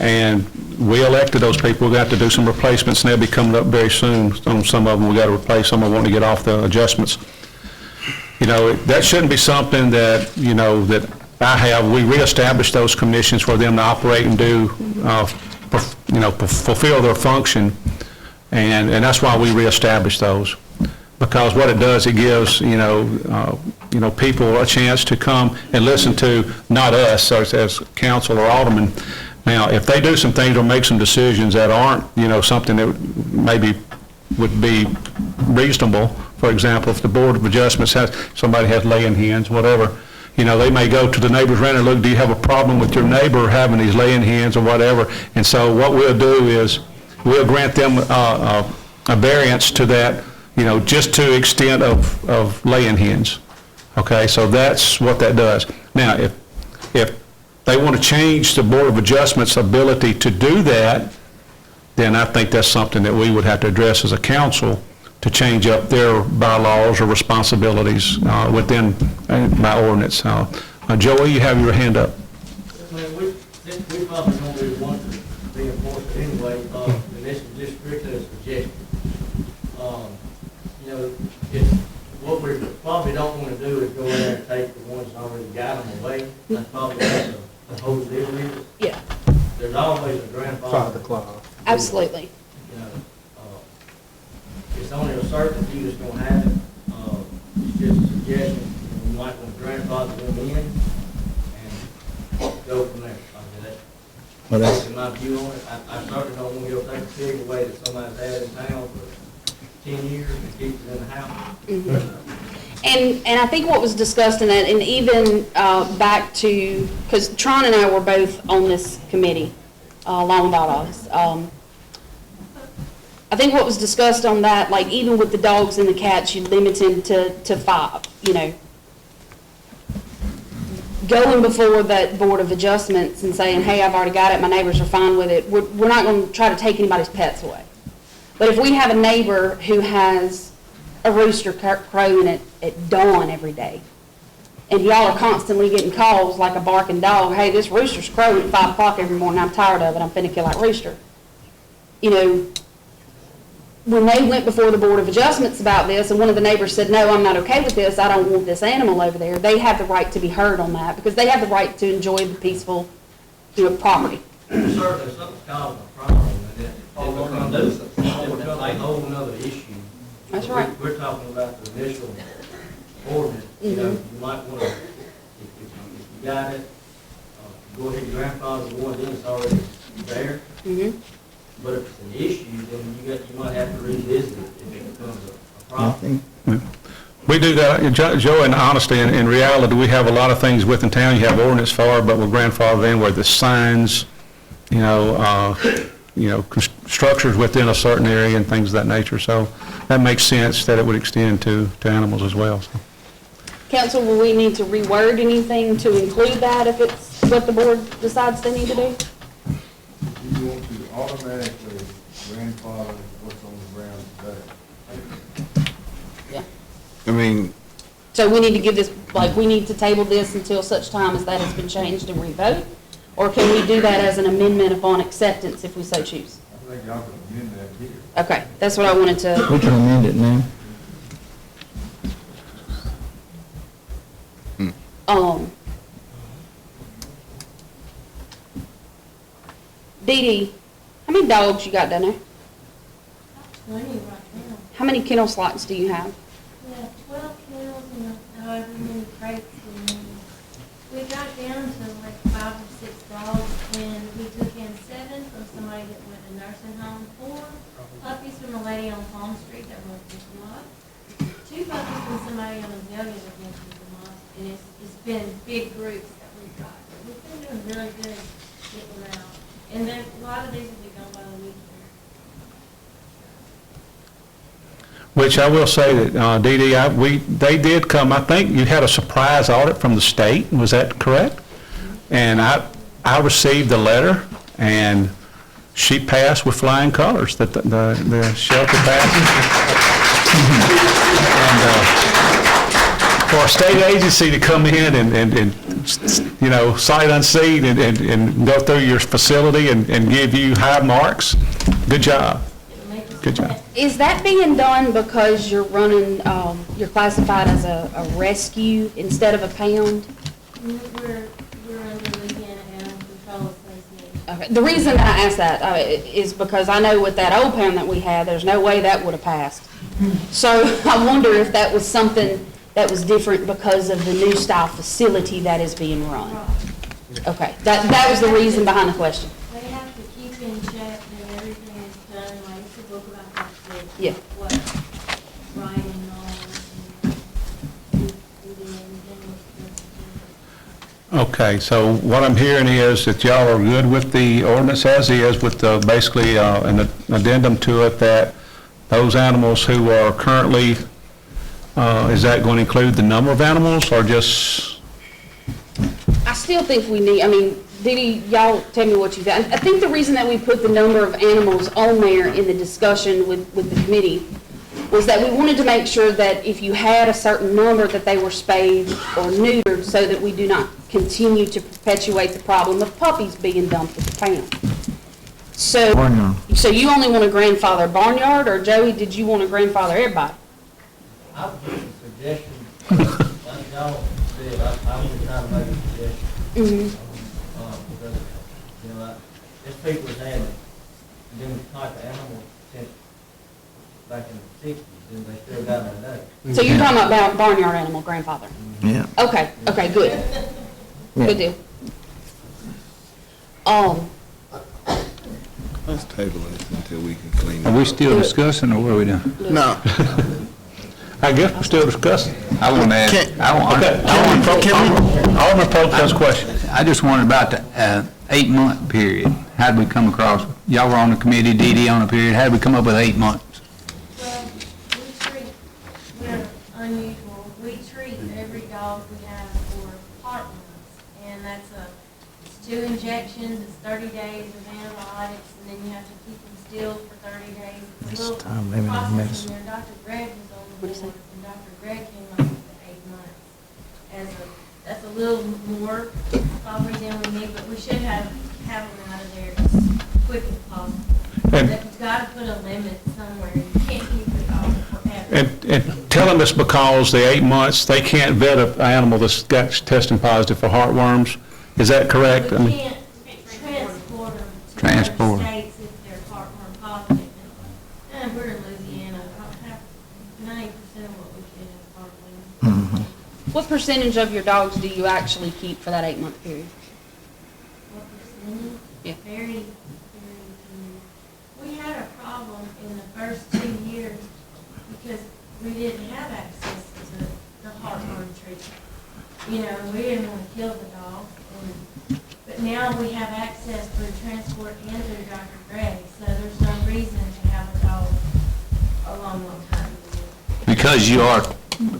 And we elected those people. We got to do some replacements, and they'll be coming up very soon. On some of them, we got to replace. Some of them want to get off the adjustments. That shouldn't be something that, that I have. We reestablished those commissions for them to operate and do, fulfill their function. And that's why we reestablished those. Because what it does, it gives, people a chance to come and listen to, not us as council or aldermen. Now, if they do some things or make some decisions that aren't, something that maybe would be reasonable, for example, if the Board of Adjustments somebody has laying hens, whatever, they may go to the neighbor's renter, look, do you have a problem with your neighbor having these laying hens or whatever? And so what we'll do is, we'll grant them a variance to that, just to extent of laying hens. Okay, so that's what that does. Now, if they want to change the Board of Adjustments' ability to do that, then I think that's something that we would have to address as a council to change up their bylaws or responsibilities within by ordinance. Joey, you have your hand up. We probably don't really want to be enforced anyway, and this is just strictly a suggestion. What we probably don't want to do is go in there and take the ones that already got them away. That's probably what the whole deal is. Yeah. There's always a grandfather clause. Absolutely. It's only a certain few that's gonna have it. It's just a suggestion. We might want to grandfather them in and go from there. Well, That's my view on it. I certainly don't want to go take a pig away that somebody's had in town, but 10 years and keeps it in the house. And I think what was discussed in that, and even back to, because Tron and I were both on this committee, along with all of us. I think what was discussed on that, like even with the dogs and the cats, you limited to 5, you know. Going before that Board of Adjustments and saying, hey, I've already got it, my neighbors are fine with it, we're not going to try to take anybody's pets away. But if we have a neighbor who has a rooster crowing at dawn every day, and y'all are constantly getting calls like a barking dog, hey, this rooster's crowing at 5 o'clock every morning, I'm tired of it, I'm finna kill that rooster. You know, when they went before the Board of Adjustments about this, and one of the neighbors said, no, I'm not okay with this, I don't want this animal over there, they have the right to be heard on that, because they have the right to enjoy the peaceful, you know, property. Certainly, something's causing a problem, and it becomes a whole nother issue. That's right. We're talking about the initial ordinance, you know, you might want to, if you got it, go ahead, your grandfather's one, then it's already there. But if it's an issue, then you might have to revisit it if it becomes a problem. We do that, Joe, in honesty, in reality, we have a lot of things within town, you have ordinance for, but we're grandfathered in where the signs, you know, structures within a certain area and things of that nature, so that makes sense that it would extend to animals as well. So. Council, will we need to reword anything to include that if it's what the board decides they need to do? You want to automatically grandfather what's on the ground today. Yeah. I mean, So we need to give this, like, we need to table this until such time as that has been changed and revote? Or can we do that as an amendment upon acceptance if we so choose? I think y'all can amend that here. Okay, that's what I wanted to. We can amend it now. Dee Dee, how many dogs you got down there? 20 right now. How many kennel slots do you have? We have 12 kennels and however many crates we need. We got down to like 5 or 6 dogs, and we took in 7 from somebody that went to nursing home, 4 puppies from a lady on Palm Street that went to them up, 2 puppies from somebody on Vidalia that went to them up, and it's been big groups that we've got. We've been doing really good getting them out, and then a lot of these will be gone by the weekend. Which I will say that, Dee Dee, they did come, I think you had a surprise audit from the state, was that correct? And I received the letter, and she passed with flying colors, that the shelter passed. And for a state agency to come in and you know, sight unseen and go through your facility and give you high marks, good job. Good job. Is that being done because you're running, you're classified as a rescue instead of a pound? We're under Louisiana Animal Control Association. Okay. The reason I ask that is because I know with that old pound that we had, there's no way that would have passed. So I wonder if that was something that was different because of the new style facility that is being run. Okay, that was the reason behind the question. They have to keep in check that everything is done, like it's a book about that, Yeah. what right and wrong, and then everything was Okay, so what I'm hearing is that y'all are good with the ordinance as is, with basically an addendum to it that those animals who are currently, is that going to include the number of animals or just? I still think we need, I mean, Dee Dee, y'all tell me what you think. I think the reason that we put the number of animals on there in the discussion with the committee was that we wanted to make sure that if you had a certain number that they were spayed or neutered so that we do not continue to perpetuate the problem of puppies being dumped at the pound. So you only want a grandfather barnyard, or Joey, did you want a grandfather everybody? I would give a suggestion, like y'all said, I was trying to make a suggestion. Because, you know, there's people that had them type of animals since back in the 60s, and they still got them today. So you're talking about barnyard animal grandfather? Yeah. Okay, good. Good deal. Let's table it until we can clean it Are we up. still discussing, or what are we doing? No. I guess we're still discussing. I want to ask, Alderman Probst has a question. I just wondered about the 8-month period. How did we come across, y'all were on the committee, Dee Dee on the period, how did we come up with 8 months? Well, we're unusual. We treat every dog we have for heartworms, and it's 2 injections, it's 30 days of antibiotics, and then you have to keep them still for 30 days. It's a little process in there. Dr. Gregg was on the board, and Dr. Gregg came up with the 8 months. That's a little more probably than we need, but we should have them out of there as quick as possible. But you've got to put a limit somewhere. You can't keep it all forever. And tell them it's because the 8 months, they can't vet an animal that's got testing positive for heartworms. Is that correct? We can't transport them to Transport. other states if they're heartworm positive. And we're in Louisiana, about 90% of what we get is heartworm. What percentage of your dogs do you actually keep for that 8-month period? What percentage? Yeah. Very few. We had a problem in the first 2 years because we didn't have access to the heartworm treatment. You know, we didn't want to kill the dog. But now we have access through transport and through Dr. Gregg, so there's no reason to have a dog a long, long time. Because you are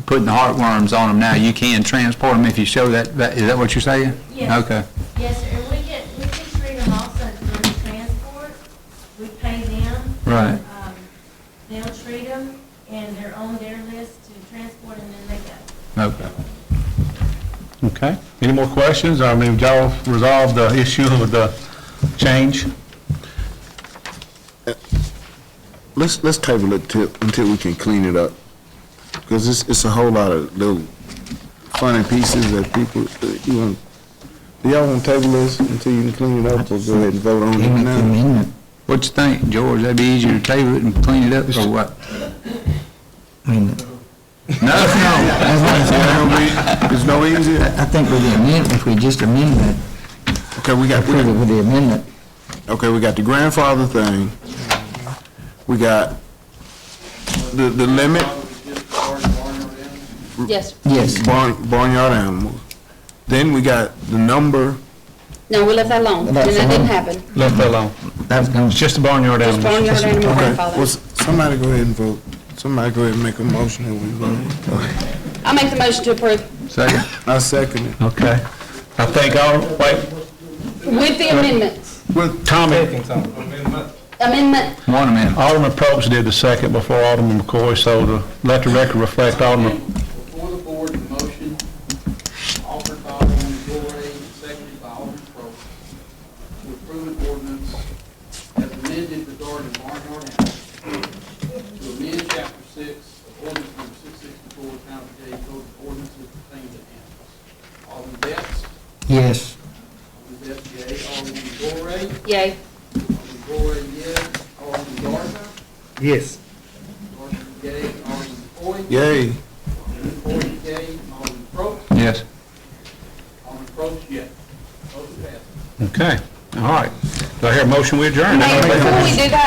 putting the heartworms on them now, you can transport them if you show that, is that what you're saying? Yes. Okay. Yes, sir, and we can treat them also through transport. We pay them. Right. They'll treat them, and they're on their list to transport, and then they go. Okay. Okay. Any more questions? I mean, y'all resolved the issue of the change? Let's table it until we can clean it up. Because it's a whole lot of little funny pieces that people, do y'all want to table this until you can clean it up, or go ahead and vote on it now? What you think, George? That'd be easier to table it and clean it up, or what? No. There's no easier? I think with the amendment, if we just amend that, Okay, we got with the amendment, okay, we got the grandfather thing. We got the limit, Yes. yes. barnyard animals. Then we got the number. No, we left that alone, and that didn't happen. Left that alone. That's going It's just the barnyard Just animals. barnyard animal Okay, grandfather. well, somebody go ahead and vote. Somebody go ahead and make a motion and we vote. I make the motion to approve Second? I second it. Okay. I think wait, with the amendments. Tommy, Amendment, One amendment. Alderman Probst did the second before Alderman McCoy, so to let the record reflect Alderman, Before the board, the motion offered by Alderman Gore, seconded by Alderman Probst, to approve an ordinance as amended regarding barnyard animals, to amend chapter 6 of ordinance number 664, Town of Vidalia Code of Ordinances pertaining to animals. Alderman Betts, Yes. Alderman Betts, yea. Alderman Gore, yay. Alderman Gore, yes. Alderman Garza, Yes. Garza, yea. Alderman McCoy, Yay. Alderman McCoy, yea. Alderman Probst, Yes. Alderman Probst, yes. Motion passes. okay, all right. Do I hear a motion we adjourn? Mayor,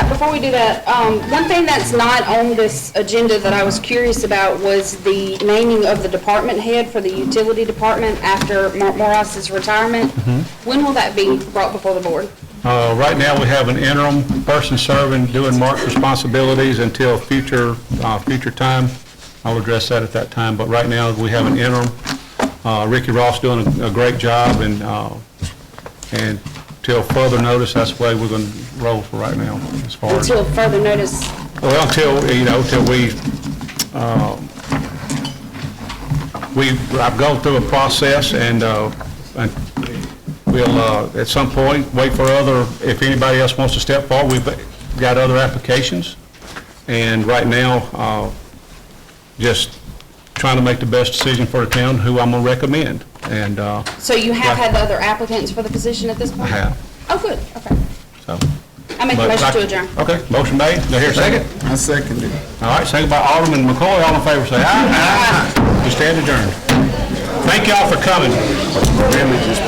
before we do that, one thing that's not on this agenda that I was curious about was the naming of the department head for the utility department after Mark Morris's retirement. When will that be brought before the board? Right now, we have an interim person serving, doing Mark's responsibilities until future time. I'll address that at that time, but right now, we have an interim. Ricky Ross doing a great job, and till further notice, that's the way we're going to roll for right now, as far as... Until further notice. Well, until I've gone through a process, and we'll, at some point, wait for if anybody else wants to step forward. We've got other applications, and right now, just trying to make the best decision for the town, who I'm going to recommend, and... So you have had the other applicants for the position at this point? I have, Oh, good, okay. so... I make the motion to adjourn. Okay, motion made. Do I hear a second? I second it. All right, second by Alderman McCoy. All in favor, say aye. Aye. We stand adjourned. Thank y'all for coming. Really just